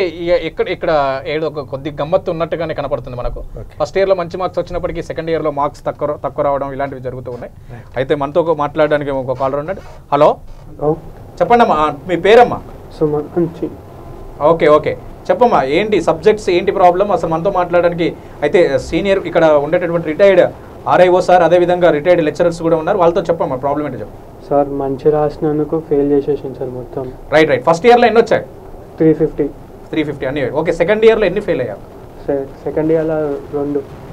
ఇక్కడ ఏదో కొద్ది గమ్మత్తు ఉన్నట్టుగానే కనపడుతుంది మనకు. ఫస్ట్ ఇయర్లో మంచి మార్క్స్ వచ్చినప్పటికీ సెకండ్ ఇయర్లో మార్క్స్ తక్కువ రావడం ఇలాంటివి జరుగుతూ ఉన్నాయి. అయితే మనతో మాట్లాడడానికి ఒక కాలర్ ఉన్నాడు. హలో, చెప్పండి అమ్మా, మీ పేరమ్మా? ఓకే చెప్పమ్మా, ఏంటి సబ్జెక్ట్స్, ఏంటి ప్రాబ్లం అసలు మనతో మాట్లాడడానికి? అయితే సీనియర్ ఇక్కడ ఉండేటటువంటి రిటైర్డ్ ఆర్ఐఓ సార్, అదేవిధంగా రిటైర్డ్ లెక్చరర్స్ కూడా ఉన్నారు, వాళ్ళతో చెప్పమ్మా ప్రాబ్లం ఏంటో చెప్పు. సార్ మంచి రాసినందుకు ఫెయిల్ చేసేసింది సార్ మొత్తం. రైట్. ఫస్ట్ ఇయర్లో ఎన్ని వచ్చాయి? 350 అన్ని. ఓకే, సెకండ్ ఇయర్లో ఎన్ని ఫెయిల్ అయ్యారు? సెకండ్ ఇయర్లో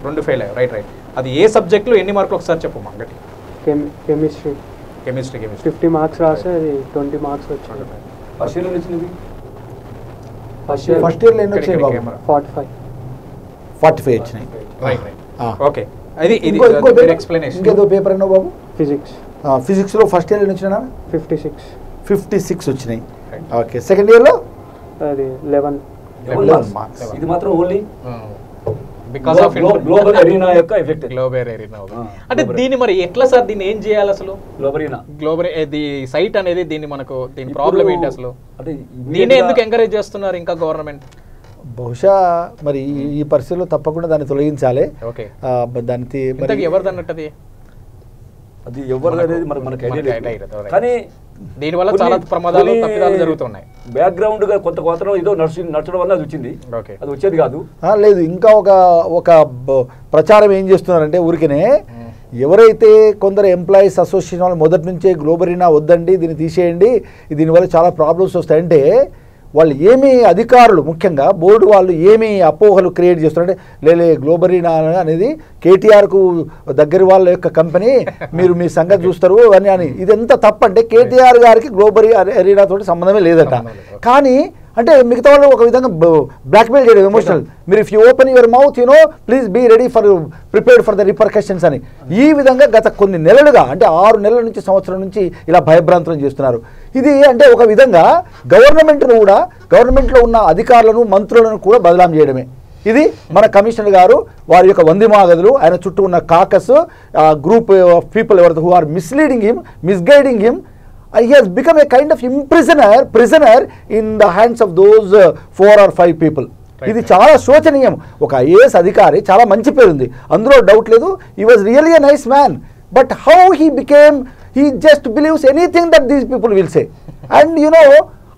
2 ఫెయిల్ అయ్యారు. రైట్. అది ఏ సబ్జెక్టులో ఎన్ని మార్కులు ఒకసారి చెప్పమ్మా? గట్టి. కెమిస్ట్రీ 50 మార్క్స్ రాస్తే అది 20 మార్క్స్ వచ్చింది. ఫస్ట్ ఇయర్లో వచ్చింది. ఫస్ట్ ఇయర్లో ఎన్ని వచ్చాయి బాబు? 45 వచ్చినాయి. ఓకే, అది ఎక్స్ప్లెనేషన్. ఇంకేదో పేపర్ అన్నావు బాబు? ఫిజిక్స్లో ఫస్ట్ ఇయర్లో ఎన్ని వచ్చినా? 56 వచ్చినాయి. ఓకే, సెకండ్ ఇయర్లో అది 11 మార్క్స్. ఇది మాత్రం only because of global arena యొక్క ఎఫెక్ట్. గ్లోబల్ ఎరీనా అంటే దీన్ని మరి ఎట్లా సార్, దీన్ని ఏం చేయాలి అసలు? గ్లోబల్ సైట్ అనేది దీన్ని ప్రాబ్లం ఏంటి అసలు? దీన్ని ఎందుకు ఎంకరేజ్ చేస్తున్నారు ఇంకా గవర్నమెంట్? బహుశా మరి ఈ పరిస్థితుల్లో తప్పకుండా దాన్ని తొలగించాలి. ఓకే, దాన్ని ఎవరిది అన్నట్టు అది ఎవరు అనేది మనకి ఐడియా లేదు. కానీ దీనివల్ల చాలా ప్రమాదాలు తప్పిదాలు జరుగుతున్నాయి. బ్యాక్గ్రౌండ్ గా కొంత ఏదో నడచడం వల్ల అది వచ్చింది, అది వచ్చేది కాదు. లేదు, ఇంకా ఒక ప్రచారం ఏం చేస్తున్నారంటే ఊరికనే ఎవరైతే కొందరు ఎంప్లాయీస్ అసోసియేషన్ వాళ్ళు మొదటి నుంచే గ్లోబరీనా వద్దండి, దీన్ని తీసేయండి, దీనివల్ల చాలా ప్రాబ్లమ్స్ వస్తాయంటే వాళ్ళు ఏమి అధికారులు ముఖ్యంగా బోర్డు వాళ్ళు ఏమి అపోహలు క్రియేట్ చేస్తున్నారంటే లేలే గ్లోబరీనా అనేది కేటీఆర్కు దగ్గర వాళ్ళ యొక్క కంపెనీ, మీరు మీ సంగతి చూస్తారు అని. ఇది ఎంత తప్పంటే కేటీఆర్ గారికి గ్లోబరీ అరీనాతో సంబంధమే లేదట. కానీ అంటే మిగతా వాళ్ళు ఒక విధంగా బ్లాక్మెయిల్ చేయడం, ఎమోషనల్. మీరు if you open your mouth please be ready prepared for the repercussions అని ఈ విధంగా గత కొన్ని నెలలుగా అంటే 6 నెలల నుంచి సంవత్సరం నుంచి ఇలా భయభ్రాంతులను చేస్తున్నారు. ఇది అంటే ఒక విధంగా గవర్నమెంట్లో ఉన్న అధికారులను మంత్రులను కూడా బదలాం చేయడమే. ఇది మన కమిషనర్ గారు వారి యొక్క వందిమాగదులు, ఆయన చుట్టూ ఉన్న కాకస్ గ్రూప్ ఆఫ్ పీపుల్ ఎవరైతే who are misleading him, misguiding him. He has become a kind of prisoner in the hands of those 4 or 5 people. ఇది చాలా శోచనీయం. ఒక ఐఏఎస్ అధికారి, చాలా మంచి పేరుంది, అందులో డౌట్ లేదు. He was really a nice man, but how he became, he just believes anything that these people will say. And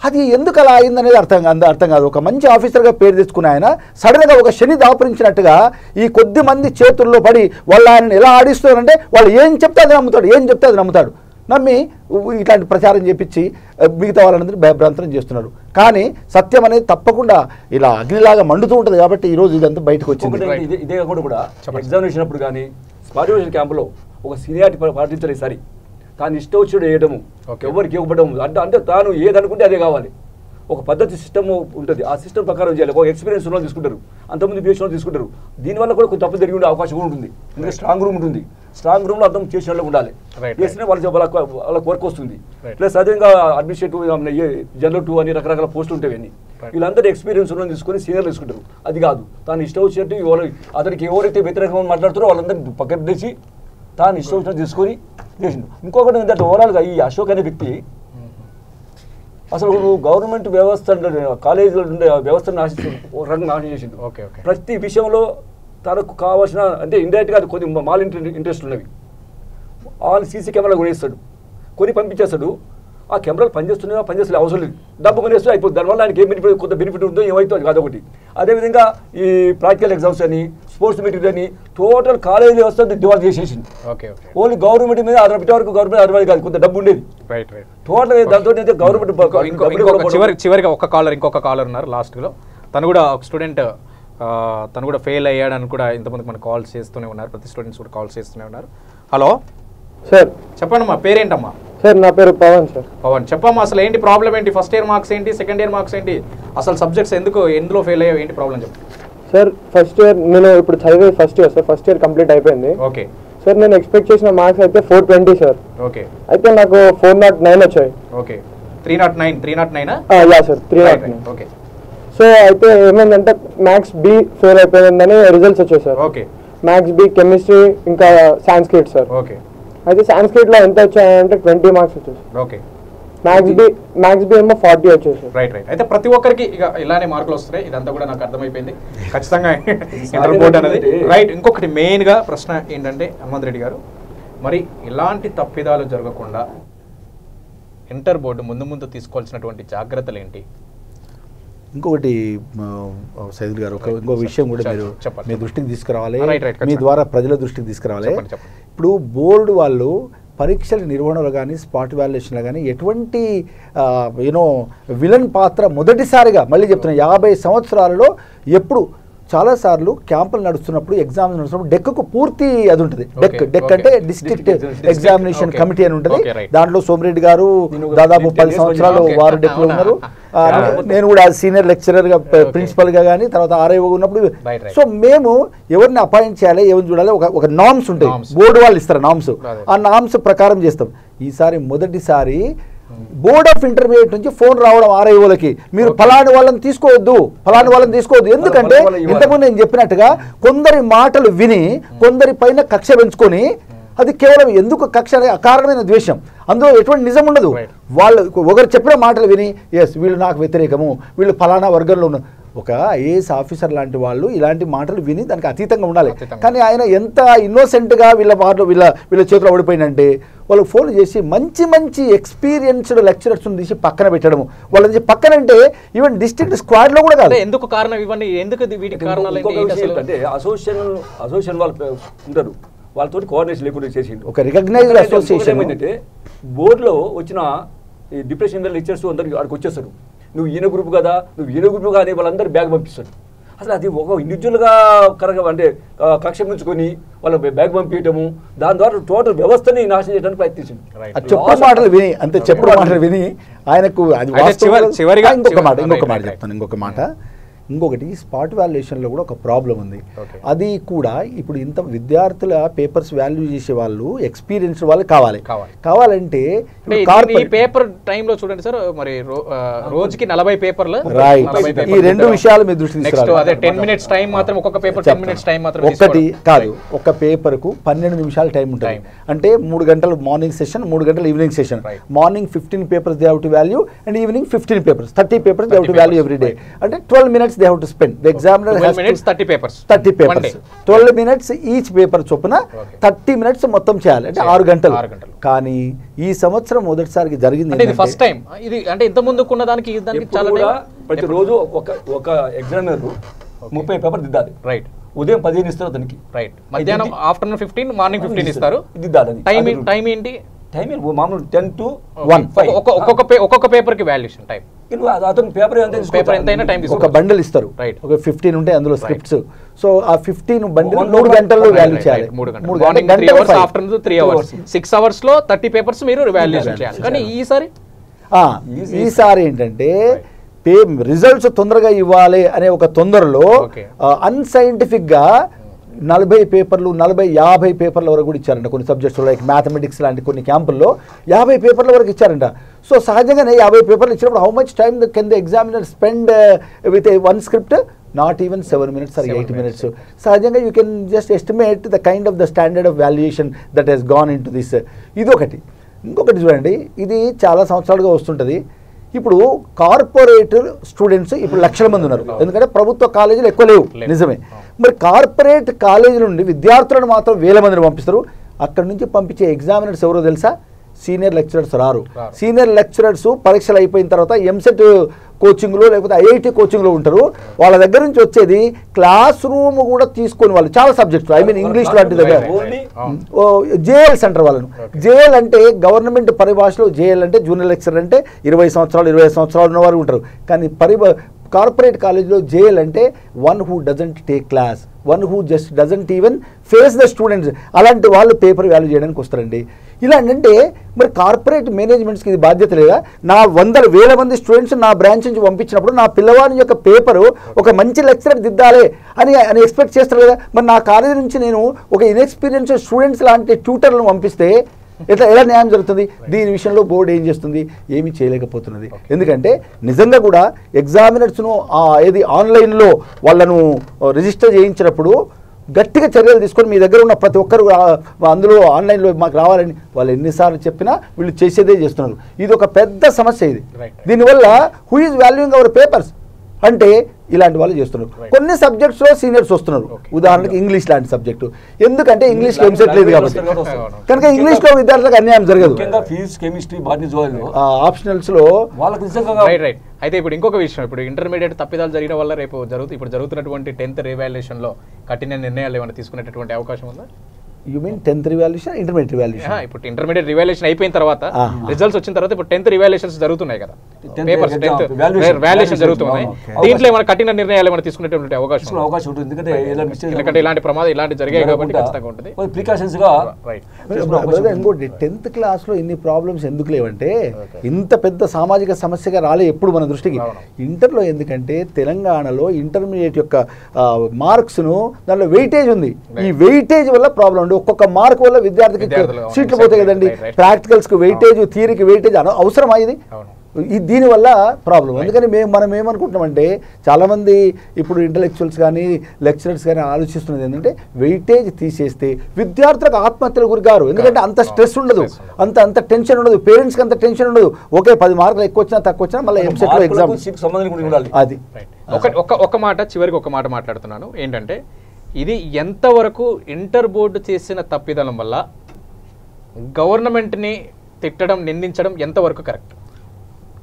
అది ఎందుకు అలా అయిందనేది అర్థం కాదు. ఒక మంచి ఆఫీసర్గా పేరు తెచ్చుకున్న ఆయన సడన్గా ఒక శని దాపురించినట్టుగా ఈ కొద్ది మంది చేతుల్లో పడి వాళ్ళు ఆయనను ఎలా ఆడిస్తున్నారంటే, వాళ్ళు ఏం చెప్తే అది నమ్ముతాడు. నమ్మి ఇట్లాంటి ప్రచారం చేపించి మిగతా వాళ్ళందరూ భయభ్రాంతం చేస్తున్నారు. కానీ సత్యం అనేది తప్పకుండా ఇలా అగ్నిలాగా మండుతూ ఉంటుంది. కాబట్టి ఈరోజు ఇదంతా బయటకు వచ్చింది. ఇదే కాకుండా కూడా ఎగ్జామినేషన్ అప్పుడు కానీ స్పాటిఫికేషన్ క్యాంపులో ఒక సీనియారిటీ పాటించారు. ఈసారి తాను ఇష్టం వచ్చినట్టు వేయడము, ఎవరికి ఇవ్వబడము, అంటే తాను ఏదనుకుంటే అదే కావాలి. ఒక పద్ధతి సిస్టమ్ ఉంటుంది, ఆ సిస్టమ్ ప్రకారం చేయాలి. ఒక ఎక్స్పీరియన్స్ ఉన్న తీసుకుంటారు, అంతకుముందు బీఎస్లో తీసుకుంటారు. దీనివల్ల కూడా కొంచెం తప్పు జరిగి ఉండే అవకాశం కూడా ఉంటుంది. ఎందుకంటే స్ట్రాంగ్ రూమ్ ఉంటుంది, స్ట్రాంగ్ రూమ్లో అర్థం చేసిన వాళ్ళు ఉండాలి. చేసిన వాళ్ళకి వర్క్ వస్తుంది. ప్లస్ అదేవిధంగా అడ్మినిస్ట్రేటివ్ జనరల్ 2 అని రకరకాల పోస్టులు ఉంటాయి. అన్ని వీళ్ళందరూ ఎక్స్పీరియన్స్ ఉన్న తీసుకొని సీనియర్లు తీసుకుంటారు. అది కాదు, తాను ఇష్టం వచ్చినట్టు అతనికి ఎవరైతే వ్యతిరేకంగా మాట్లాడుతారో వాళ్ళందరినీ పక్కన తెచ్చి తాను ఇష్టం వచ్చినట్టు తీసుకొని చేసిండు. ఇంకొకటి ఏంటంటే ఓవరాల్గా ఈ అశోక్ అనే వ్యక్తి అసలు గవర్నమెంట్ వ్యవస్థ కాలేజీలో ఉండే వ్యవస్థను ఒక రకంగా నాశనం చేసిండు. ప్రతి విషయంలో తనకు కావాల్సిన, అంటే ఇండైరెక్ట్గా అది కొద్ది మాల్ ఇంట్రెస్ట్ ఉన్నవి. ఆన్ సీసీ కెమెరాలు కొనేస్తాడు, కొని పంపించేస్తాడు. ఆ కెమెరాలు పనిచేస్తున్నాయో అవసరం లేదు, డబ్బు కొనేస్తే అయిపోతుంది. దానివల్ల ఆయనకి ఏం బెనిఫిట్, కొంత బెనిఫిట్ ఉందో ఏమైతే అది కాదొకటి. అదేవిధంగా ఈ ప్రాక్టికల్ ఎగ్జామ్స్ అని, స్పోర్ట్స్ మీటింగ్ అని టోటల్ కాలేజీ వ్యవస్థ దివాళ చేసేసింది. ఓన్లీ గవర్నమెంట్ మీద వరకు గవర్నమెంట్ ఆధారపడి కాదు, కొంత డబ్బు ఉండేది. టోటల్ దాంతో గవర్నమెంట్. చివరిగా ఇంకొక కాలర్ ఉన్నారు లాస్ట్లో. తను కూడా ఒక స్టూడెంట్, తను కూడా ఫెయిల్ అయ్యాడని కూడా ఇంతమందికి మనకు కాల్స్ చేస్తూనే ఉన్నారు. ప్రతి స్టూడెంట్స్ కూడా కాల్స్ చేస్తూనే ఉన్నారు. హలో సార్, చెప్పండి అమ్మా, పేరేంటమ్మా? సార్ నా పేరు పవన్. సార్ పవన్, చెప్పమ్మా అసలు ఏంటి ప్రాబ్లం ఏంటి? ఫస్ట్ ఇయర్ మార్క్స్ ఏంటి, సెకండ్ ఇయర్ మార్క్స్ ఏంటి, అసలు సబ్జెక్ట్స్ ఎందులో ఫెయిల్ అయ్యావు, ఏంటి ప్రాబ్లం చెప్పు. సార్ ఫస్ట్ ఇయర్ నేను ఇప్పుడు చదివే first year sir. First year complete అయిపోయింది. ఓకే సార్, నేను ఎక్స్పెక్ట్ చేసిన మార్క్స్ అయితే 420 సార్. ఓకే, అయితే నాకు 409 వచ్చాయి. Okay, 309 yeah sir, 309. Okay. So అయితే ఏమైందంటే మ్యాథ్స్ బి ఫెయిల్ అయిపోయిందని రిజల్ట్స్ వచ్చాయి sir. Okay, maths B, chemistry, ఇంకా సాంస్క్రిట్ సార్. ఓకే. అయితే సాంస్క్రిట్ లో ఎంత వచ్చాయంటే 20 మార్క్స్ వచ్చాయి. ఓకే. మ్యాథ్స్ బి ఏమో 40 వచ్చేసి. రైట్. అయితే ప్రతి ఒక్కరికి ఇక ఇలానే మార్కులు వస్తున్నాయి. ఇదంతా కూడా నాకు అర్థమైపోయింది ఖచ్చితంగా ఇంటర్ బోర్డ్ అనేది. రైట్. ఇంకొకటి మెయిన్గా ప్రశ్న ఏంటంటే హనుమంత్ రెడ్డి గారు, మరి ఇలాంటి తప్పిదాలు జరగకుండా ఇంటర్ బోర్డు ముందు తీసుకోవాల్సినటువంటి జాగ్రత్తలు ఏంటి? ఇంకొకటి సైదుల్ గారు, ఇంకో విషయం కూడా మీరు మీ దృష్టికి తీసుకురావాలి, మీ ద్వారా ప్రజల దృష్టికి తీసుకురావాలి. ఇప్పుడు బోర్డు వాళ్ళు పరీక్షల నిర్వహణలో కానీ స్పాట్ వాల్యుయేషన్లో కానీ ఎటువంటి విలన్ పాత్ర మొదటిసారిగా, మళ్ళీ చెప్తున్నా, 50 సంవత్సరాలలో ఎప్పుడు చాలాసార్లు క్యాంపులు నడుస్తున్నప్పుడు, ఎగ్జామ్స్ నడుస్తున్నప్పుడు డెక్కు పూర్తి అది ఉంటుంది. డెక్ అంటే డిస్ట్రిక్ట్ ఎగ్జామినేషన్ కమిటీ అని ఉంటుంది. దాంట్లో సోమిరెడ్డి గారు దాదాపు 10 సంవత్సరాలు వారు డెక్లో ఉన్నారు. నేను కూడా సీనియర్ లెక్చరర్గా, ప్రిన్సిపల్గా కానీ, తర్వాత ఆర్ఐఓ ఉన్నప్పుడు. సో మేము ఎవరిని అపాయింట్ చేయాలి, ఎవరిని చూడాలి, ఒక నామ్స్ ఉంటాయి, బోర్డు వాళ్ళు ఇస్తారు నామ్స్. ఆ నామ్స్ ప్రకారం చేస్తాం. ఈసారి మొదటిసారి బోర్డ్ ఆఫ్ ఇంటర్మీడియట్ నుంచి ఫోన్ రావడం ఆర్ఐఓలకి, మీరు ఫలాని వాళ్ళని తీసుకోవద్దు. ఎందుకంటే ఇంతకుముందు నేను చెప్పినట్టుగా కొందరి మాటలు విని కొందరి పైన కక్ష పెంచుకొని, అది కేవలం ఎందుకు కక్ష అనే అకారణమైన ద్వేషం, అందులో ఎటువంటి నిజం ఉండదు. వాళ్ళు ఒకరు చెప్పిన మాటలు విని ఎస్ వీళ్ళు నాకు వ్యతిరేకము, వీళ్ళు ఫలానా వర్గంలో ఉన్నారు. ఒక ఐఏఎస్ ఆఫీసర్ లాంటి వాళ్ళు ఇలాంటి మాటలు విని దానికి అతీతంగా ఉండాలి. కానీ ఆయన ఎంత ఇన్నోసెంట్గా వీళ్ళ చేతిలో ఓడిపోయిందంటే, వాళ్ళకి ఫోన్ చేసి మంచి ఎక్స్పీరియన్స్డ్ లెక్చరర్స్ని తీసి పక్కన పెట్టడం. వాళ్ళని పక్కన అంటే ఈవెన్ డిస్ట్రిక్ట్ స్క్వాడ్లో కూడా కాదు. ఎందుకు కారణం ఇవ్వండి, ఎందుకు వీటి కారణాలు అంటే అసోసియేషన్ వాళ్ళు ఉంటారు, వాళ్ళతో కోఆర్డినేషన్ లేకుండా చేసిండు. ఒక రికగ్నైజ్డ్ అసోసియేషన్ ఏంటంటే బోర్డులో వచ్చిన ఈ డిప్రెషన్ లెక్చర్స్ అందరికి అక్కడికి వచ్చేస్తారు. నువ్వు ఈయన గ్రూప్ కదా, నువ్వు ఈయన గ్రూప్ కానీ వాళ్ళందరూ బ్యాగ్ పంపిస్తాడు. అసలు అది ఒక ఇండివిజువల్గా కరెక్ట్గా అంటే కక్ష ఉంచుకొని వాళ్ళ బ్యాగ్ పంపించడము, దాని ద్వారా టోటల్ వ్యవస్థని నాశనం చేయడానికి ప్రయత్నించింది. చెప్పుడు మాటలు విని, అంతే చెప్పుడు మాటలు విని ఆయనకు అది ఇంకొక మాట చెప్తాను. ఇంకొక మాట ఇంకొకటి స్పాట్ వాల్యుయేషన్లో కూడా ఒక ప్రాబ్లం ఉంది. అది కూడా ఇప్పుడు ఇంత విద్యార్థుల పేపర్స్ వాల్యూ చేసే వాళ్ళు ఎక్స్పీరియన్స్ వాళ్ళు కావాలంటే పేపర్ టైంలో చూడండి సార్, మరి రోజుకి 40 పేపర్లు, ఈ రెండు విషయాలు మీ దృష్టి అదే 10 minutes టైం మాత్రం, ఒక్కొక్క పేపర్ 10 minutes టైం మాత్రం. ఒకటి కాదు, ఒక పేపర్కు 12 నిమిషాలు టైం ఉంటుంది. అంటే 3 గంటలు మార్నింగ్ సెషన్, 3 గంటలు evening session. Morning 15 papers they have to value and evening 15 papers, 30 papers they have to value every day. అంటే 12 minutes they have to spend. The examiner has 30 papers 12 minutes each paper చొప్పున 30 minutes మొత్తం చేయాలి, అంటే 6 గంటలు. కానీ ఈ సంవత్సరం మొదటిసారికి జరిగింది ఫస్ట్ టైం ఇది. అంటే ఇంత ముందుకున్న దానికి చాలా ప్రతిరోజు ఒక ఎగ్జామినర్ 30 పేపర్ దిద్దాలి. రైట్. ఉదయం 15 ఇస్తారు అతనికి. రైట్. మధ్యాహ్నం ఆఫ్టర్నూన్ 15, మార్నింగ్ 15 ఇస్తారు. దిద్దాలి. టైం ఏంటి? టైం మామూలు 10 to 1. ఒక్కొక్క పేపర్ కి వాల్యుయేషన్ టైం. అతను పేపర్ ఎంతైనా టైం ఒక బండిల్ ఇస్తారు. ఒక 15 ఉంటాయి అందులో స్క్రిప్ట్స్. సో ఆ 15 బండిల్ 3 గంటల్లో వాల్యూ చేయాలి. 3 గంటలు, ఆఫ్టర్నూన్ 3 hours, 6 hours లో 30 పేపర్స్ మీరు వాల్యుయేషన్ చేయాలి. కానీ ఈసారి ఏంటంటే రిజల్ట్స్ తొందరగా ఇవ్వాలి అనే ఒక తొందరలో అన్సైంటిఫిక్ గా 40 పేపర్లు, 40-50 పేపర్ల వరకు కూడా ఇచ్చారంట. కొన్ని సబ్జెక్ట్స్ లైక్ మ్యాథమెటిక్స్ లాంటి కొన్ని క్యాంపుల్లో 50 పేపర్ల వరకు ఇచ్చారంట. సో సహజంగానే 50 పేపర్లు ఇచ్చినప్పుడు how much time can the examiner spend with one script? Not even 7 minutes or 8 minutes. సహజంగా you can just estimate the kind of the standard of valuation that has gone in to this. ఇదొకటి. ఇంకొకటి చూడండి, ఇది చాలా సంవత్సరాలుగా వస్తుంటుంది. ఇప్పుడు corporate students ఇప్పుడు లక్షల మంది ఉన్నారు, ఎందుకంటే ప్రభుత్వ కాలేజీలు ఎక్కువ లేవు, నిజమే. మరి కార్పొరేట్ కాలేజీల నుండి విద్యార్థులను మాత్రం వేల మందిని పంపిస్తారు. అక్కడ నుంచి పంపించే ఎగ్జామినర్స్ ఎవరో తెలుసా? సీనియర్ లెక్చరర్స్ రారు. సీనియర్ లెక్చరర్స్ పరీక్షలు అయిపోయిన తర్వాత ఎంసెట్ కోచింగ్లో లేకపోతే ఐఐటి కోచింగ్లో ఉంటారు. వాళ్ళ దగ్గర నుంచి వచ్చేది క్లాస్ రూమ్ కూడా తీసుకొని వాళ్ళు చాలా సబ్జెక్ట్స్, ఐ మీన్ ఇంగ్లీష్ లాంటి దగ్గర జేఎల్స్ అంటారు వాళ్ళను. జేఎల్ అంటే గవర్నమెంట్ పరిభాషలో జేఎల్ అంటే జూనియర్ లెక్చరర్, అంటే 20 సంవత్సరాలు 25 సంవత్సరాలు ఉన్నవారు ఉంటారు. కానీ కార్పొరేట్ కాలేజ్లో జేఎల్ అంటే one who doesn't take class, one who just doesn't even face the students. అలాంటి వాళ్ళు పేపర్ వాల్యూ చేయడానికి వస్తారండి. ఇలాంటంటే మరి కార్పొరేట్ మేనేజ్మెంట్స్కి ఇది బాధ్యత లేదా? నా 100,000 మంది స్టూడెంట్స్ నా బ్రాంచ్ నుంచి పంపించినప్పుడు నా పిల్లవాడి యొక్క పేపరు ఒక మంచి లెక్చరర్ దిద్దాలి అని ఎక్స్పెక్ట్ చేస్తారు కదా. మరి నా కాలేజీ నుంచి నేను ఒక ఇన్ఎక్స్పీరియన్స్ స్టూడెంట్స్ లాంటి ట్యూటర్లను పంపిస్తే ఎలా న్యాయం జరుగుతుంది? దీని విషయంలో బోర్డు ఏం చేస్తుంది? ఏమీ చేయలేకపోతున్నది. ఎందుకంటే నిజంగా కూడా ఎగ్జామినర్స్ను ఏది ఆన్లైన్లో వాళ్ళను రిజిస్టర్ చేయించినప్పుడు గట్టిగా చర్యలు తీసుకొని మీ దగ్గర ఉన్న ప్రతి ఒక్కరు అందులో ఆన్లైన్లో మాకు రావాలని వాళ్ళు ఎన్నిసార్లు చెప్పినా వీళ్ళు చేసేదే చేస్తున్నారు. ఇది ఒక పెద్ద సమస్య. ఇది దీనివల్ల who is valuing our papers అంటే ఇలాంటి వాళ్ళు చేస్తున్నారు. కొన్ని సబ్జెక్ట్స్లో సీనియర్స్ వస్తున్నారు, ఉదాహరణకి ఇంగ్లీష్ లాంటి సబ్జెక్టు. ఎందుకంటే ఇంగ్లీష్లో ఎంసెట్ లేదు కాబట్టి, కనుక ఇంగ్లీష్లో విద్యార్థులకు అన్యాయం జరగదు. ఆప్షనల్స్లో వాళ్ళకి అయితే ఇప్పుడు ఇంకొక విషయం, ఇప్పుడు ఇంటర్మీడియట్ తప్పిదాలు జరిగిన వల్ల రేపు ఇప్పుడు జరుగుతున్నటువంటి 10th రివాల్యుయేషన్లో కఠిన నిర్ణయాలు ఏమైనా తీసుకునేటటువంటి అవకాశం ఉందా? You mean 10th revaluation, intermediate revaluation? ఇప్పుడు ఇంటర్మీడియట్ రివాల్యుయేషన్ అయిపోయిన తర్వాత రిజల్ట్స్ వచ్చిన తర్వాత ఇప్పుడు 10th రివాల్యుయేషన్స్ జరుగుతున్నాయి కదా, పేపర్స్ 10th వాల్యుయేషన్ జరుగుతున్నాయి. దీంట్లో ఏమైనా కఠిన నిర్ణయాలు ఏమైనా తీసుకునేటువంటి అవకాశం ఉంటుంది? ఎందుకంటే ఇలాంటి ప్రమాదం ఇలాంటి జరిగాయి కాబట్టి ఖచ్చితంగా ఉంటుంది. ఇంకోటి 10th క్లాస్లో ఇన్ని ప్రాబ్లమ్స్ ఎందుకు లేవంటే ఇంత పెద్ద సామాజిక సమస్యగా రాలే ఎప్పుడు మన దృష్టికి. ఇంటర్లో ఎందుకంటే తెలంగాణలో ఇంటర్మీడియట్ యొక్క మార్క్స్ను దానిలో వెయిటేజ్ ఉంది. ఈ వెయిటేజ్ వల్ల ప్రాబ్లం ఉంది. ఒక్కొక్క మార్క్ వల్ల విద్యార్థికి సీట్లు పోతాయి కదండి. ప్రాక్టికల్స్ కు వెయిటేజ్, థియరీకి వెయిటేజ్ అవసరమా? ఇది దీనివల్ల ప్రాబ్లం. అందుకని మనం ఏమనుకుంటున్నామంటే చాలామంది ఇప్పుడు ఇంటలెక్చువల్స్ కానీ లెక్చరర్స్ కానీ ఆలోచిస్తున్నది ఏంటంటే వెయిటేజ్ తీసేస్తే విద్యార్థులకు ఆత్మహత్యలు గురిగారు. ఎందుకంటే అంత స్ట్రెస్ ఉండదు, అంత టెన్షన్ ఉండదు, పేరెంట్స్కి అంత టెన్షన్ ఉండదు. ఓకే 10 మార్కులు ఎక్కువ వచ్చినా తక్కువ వచ్చినా మళ్ళీ ఎంసెట్లో ఎగ్జామ్. అది ఒక మాట చివరికి ఒక మాట మాట్లాడుతున్నాను ఏంటంటే, ఇది ఎంతవరకు ఇంటర్ బోర్డు చేసిన తప్పిదలం వల్ల గవర్నమెంట్ని తిట్టడం, నిందించడం ఎంతవరకు కరెక్ట్?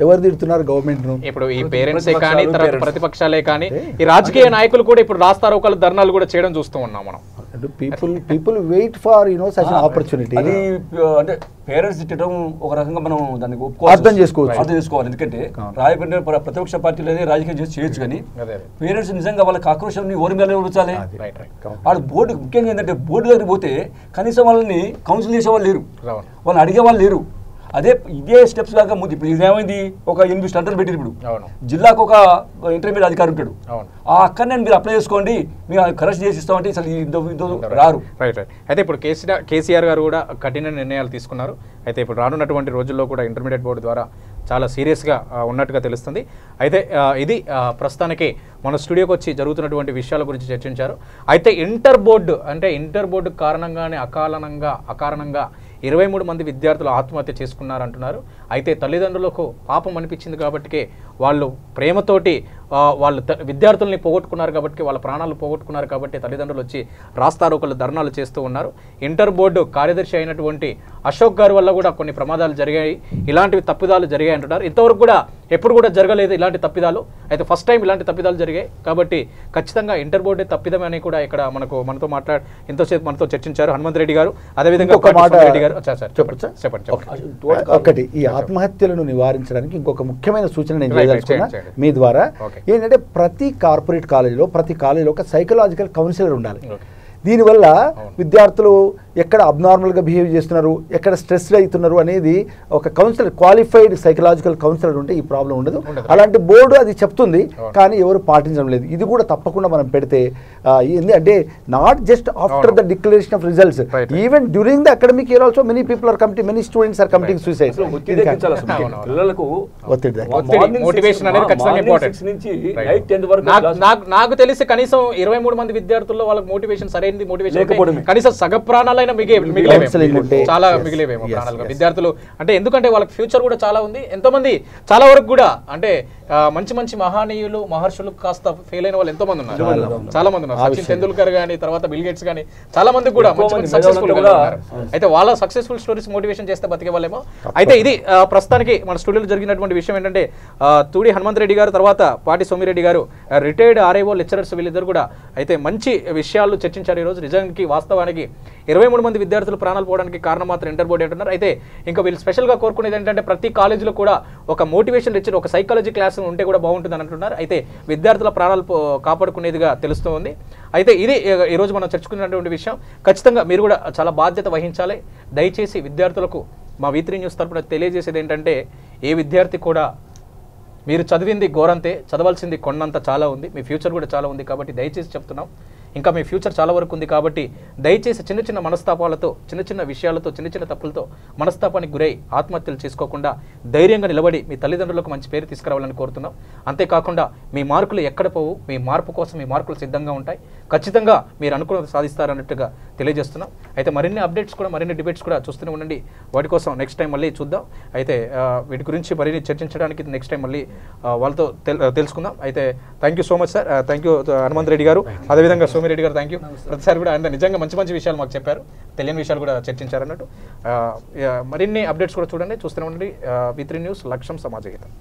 ఎవరు తిడుతున్నారు గవర్నమెంట్? ఇప్పుడు ఈ పేరెంట్సే కానీ, తర్వాత ప్రతిపక్షాలే కానీ, ఈ రాజకీయ నాయకులు కూడా ఇప్పుడు రాస్తారోకాలు, ధర్నాలు కూడా చేయడం చూస్తూ ఉన్నాం మనం. People wait for such an opportunity. అది అంటే పేరెంట్స్ తిట్టడం ఒక రకంగా మనం దాన్ని అర్థం చేసుకోవాలి. ఎందుకంటే రాయకుండా ప్రతిపక్ష పార్టీలు రాజకీయం చేసి చేయొచ్చు, కానీ పేరెంట్స్ నిజంగా వాళ్ళకి ఆక్రోషాన్ని ఓరి మీద ఉంచాలి. వాళ్ళు బోర్డు ముఖ్యంగా ఏంటంటే బోర్డు దగ్గరికి పోతే కనీసం వాళ్ళని కౌన్సిల్ చేసే వాళ్ళు లేరు, వాళ్ళని అడిగే వాళ్ళు లేరు. అదే ఇదే స్టెప్స్ కాక ముందు ఇప్పుడు ఇదేమైంది ఒక 8 స్టంటర్లు పెట్టిరు ఇప్పుడు జిల్లాకు ఒక ఇంటర్మీడియట్ అధికారి ఉంటాడు ఆ అక్కడనే మీరు అప్లై చేసుకోండి మీరు కరెక్ట్ చేసి ఇస్తామంటే అసలు రారు. రైట్. అయితే ఇప్పుడు కేసీఆర్ గారు కూడా కఠిన నిర్ణయాలు తీసుకున్నారు. అయితే ఇప్పుడు రానున్నటువంటి రోజుల్లో కూడా ఇంటర్మీడియట్ బోర్డు ద్వారా చాలా సీరియస్గా ఉన్నట్టుగా తెలుస్తుంది. అయితే ఇది ప్రస్తుతానికి మన స్టూడియోకి వచ్చి జరుగుతున్నటువంటి విషయాల గురించి చర్చించారు. అయితే ఇంటర్ బోర్డు కారణంగానే అకారణంగా 23 మంది విద్యార్థులు ఆత్మహత్య చేసుకున్నారంటున్నారు. అయితే తల్లిదండ్రులకు పాపం అనిపించింది కాబట్టి వాళ్ళు ప్రేమతోటి వాళ్ళు విద్యార్థుల్ని పోగొట్టుకున్నారు కాబట్టి వాళ్ళ ప్రాణాలు పోగొట్టుకున్నారు కాబట్టి తల్లిదండ్రులు వచ్చి రాస్తారోకలు ధర్నాలు చేస్తూ ఉన్నారు. ఇంటర్ బోర్డు కార్యదర్శి అయినటువంటి అశోక్ గారి వల్ల కూడా కొన్ని ప్రమాదాలు జరిగాయి, ఇలాంటివి తప్పిదాలు జరిగాయి అంటున్నారు. ఇంతవరకు కూడా ఎప్పుడు కూడా జరగలేదు ఇలాంటి తప్పిదాలు. అయితే ఫస్ట్ టైం ఇలాంటి తప్పిదాలు జరిగాయి కాబట్టి ఖచ్చితంగా ఇంటర్ బోర్డే తప్పిదం అని కూడా ఇక్కడ మనతో ఎంతోసేపు మనతో చర్చించారు హనుమంత్ రెడ్డి గారు. అదేవిధంగా ఒకటి ఈ ఆత్మహత్యలను నివారించడానికి ఇంకొక ముఖ్యమైన సూచన నేను చేయదలుచుకున్నా మీ ద్వారా ఏంటంటే ప్రతి కార్పొరేట్ కాలేజీలో ఒక సైకలాజికల్ కౌన్సిలర్ ఉండాలి. దీనివల్ల విద్యార్థులు ఎక్కడ అబ్నార్మల్గా బిహేవ్ చేస్తున్నారు, ఎక్కడ స్ట్రెస్డ్ అవుతున్నారు అనేది ఒక కౌన్సిలర్, క్వాలిఫైడ్ సైకలాజికల్ కౌన్సిలర్ ఉంటే ఈ ప్రాబ్లం ఉండదు. అలాంటి బోర్డు అది చెప్తుంది కానీ ఎవరు పాటించడం లేదు. ఇది కూడా తప్పకుండా మనం పెడితే అంటే not just after the declaration of results, even during the academic year also many people are committing, many students are committing suicide. నాకు తెలిసి కనీసం 23 మంది విద్యార్థుల్లో వాళ్ళకి మోటివేషన్ సరైనది కనీసం సగ ప్రాణాలైనా చాలా మిగిలేవేమో ప్రాణాలుగా విద్యార్థులు. అంటే ఎందుకంటే వాళ్ళకి ఫ్యూచర్ కూడా చాలా ఉంది. ఎంతోమంది చాలా వరకు కూడా అంటే మంచి మహనీయులు మహర్షులు కాస్త ఫెయిల్ అయిన వాళ్ళు ఎంతో మంది ఉన్నారు, చాలా మంది ఉన్నారు. సచిన్ తెందుల్కర్ గానీ తర్వాత బిల్ గేట్స్ గానీ చాలా మంది కూడా సక్సెస్ఫుల్ గా ఉన్నారు. అయితే వాళ్ళ సక్సెస్ఫుల్ స్టోరీస్ మోటివేషన్ చేస్తే బతికే వాళ్ళేమో. అయితే ఇది ప్రస్తుతానికి మన స్టూడియోలో జరిగినటువంటి విషయం ఏంటంటే తూడి హనుమంత్ రెడ్డి గారు తర్వాత పాటి సోమిరెడ్డి గారు రిటైర్డ్ ఆర్ఐఓ లెక్చరర్స్ వీళ్ళిద్దరు కూడా అయితే మంచి విషయాలు చర్చించారు ఈరోజు. నిజానికి వాస్తవానికి 23 మంది విద్యార్థులు ప్రాణాలు పోవడానికి కారణం మాత్రం ఇంటర్ బోర్డు అంటున్నారు. అయితే ఇంకా వీళ్ళు స్పెషల్గా కోరుకునేది ఏంటంటే ప్రతి కాలేజీలో కూడా ఒక మోటివేషన్ లెక్చర్, ఒక సైకాలజీ క్లాస్ ఉంటే కూడా బాగుంటుంది అని అంటున్నారు. అయితే విద్యార్థుల ప్రాణాలు కాపాడుకునేదిగా తెలుస్తూ ఉంది. అయితే ఇది ఈరోజు మనం చర్చుకున్నటువంటి విషయం. ఖచ్చితంగా మీరు కూడా చాలా బాధ్యత వహించాలి. దయచేసి విద్యార్థులకు మా V3 న్యూస్ తరపున తెలియజేసేది ఏంటంటే ఏ విద్యార్థి కూడా మీరు చదివింది గోరంతే, చదవాల్సింది కొండంత చాలా ఉంది, మీ ఫ్యూచర్ కూడా చాలా ఉంది. కాబట్టి దయచేసి చెప్తున్నాం, ఇంకా మీ ఫ్యూచర్ చాలా వరకు ఉంది. కాబట్టి దయచేసి చిన్న మనస్తాపాలతో, చిన్న విషయాలతో, చిన్న తప్పులతో మనస్తాపానికి గురై ఆత్మహత్యలు చేసుకోకుండా ధైర్యంగా నిలబడి మీ తల్లిదండ్రులకు మంచి పేరు తీసుకురావాలని కోరుతున్నాం. అంతేకాకుండా మీ మార్కులు ఎక్కడ పోవు, మీ మార్పు కోసం మీ మార్కులు సిద్ధంగా ఉంటాయి. ఖచ్చితంగా మీరు అనుకున్నది సాధిస్తారన్నట్టుగా తెలియజేస్తున్నాం. అయితే మరిన్ని అప్డేట్స్ కూడా, మరిన్ని డిబేట్స్ కూడా చూస్తూనే ఉండండి. వాటి కోసం నెక్స్ట్ టైం మళ్ళీ చూద్దాం. అయితే వీటి గురించి మరిన్ని చర్చించడానికి నెక్స్ట్ టైం మళ్ళీ వాళ్ళతో తెలుసుకుందాం. అయితే thank you so much sir, thank you Hanumanth Reddy గారు, అదేవిధంగా సోమిరెడ్డి గారు థ్యాంక్ యూ. ప్రతిసారి కూడా ఆయన నిజంగా మంచి విషయాలు మాకు చెప్పారు, తెలియని విషయాలు కూడా చర్చించారన్నట్టు. మరిన్ని అప్డేట్స్ కూడా చూడండి, చూస్తూనే ఉండండి. V3 న్యూస్, లక్ష్యం సమాజ హితం.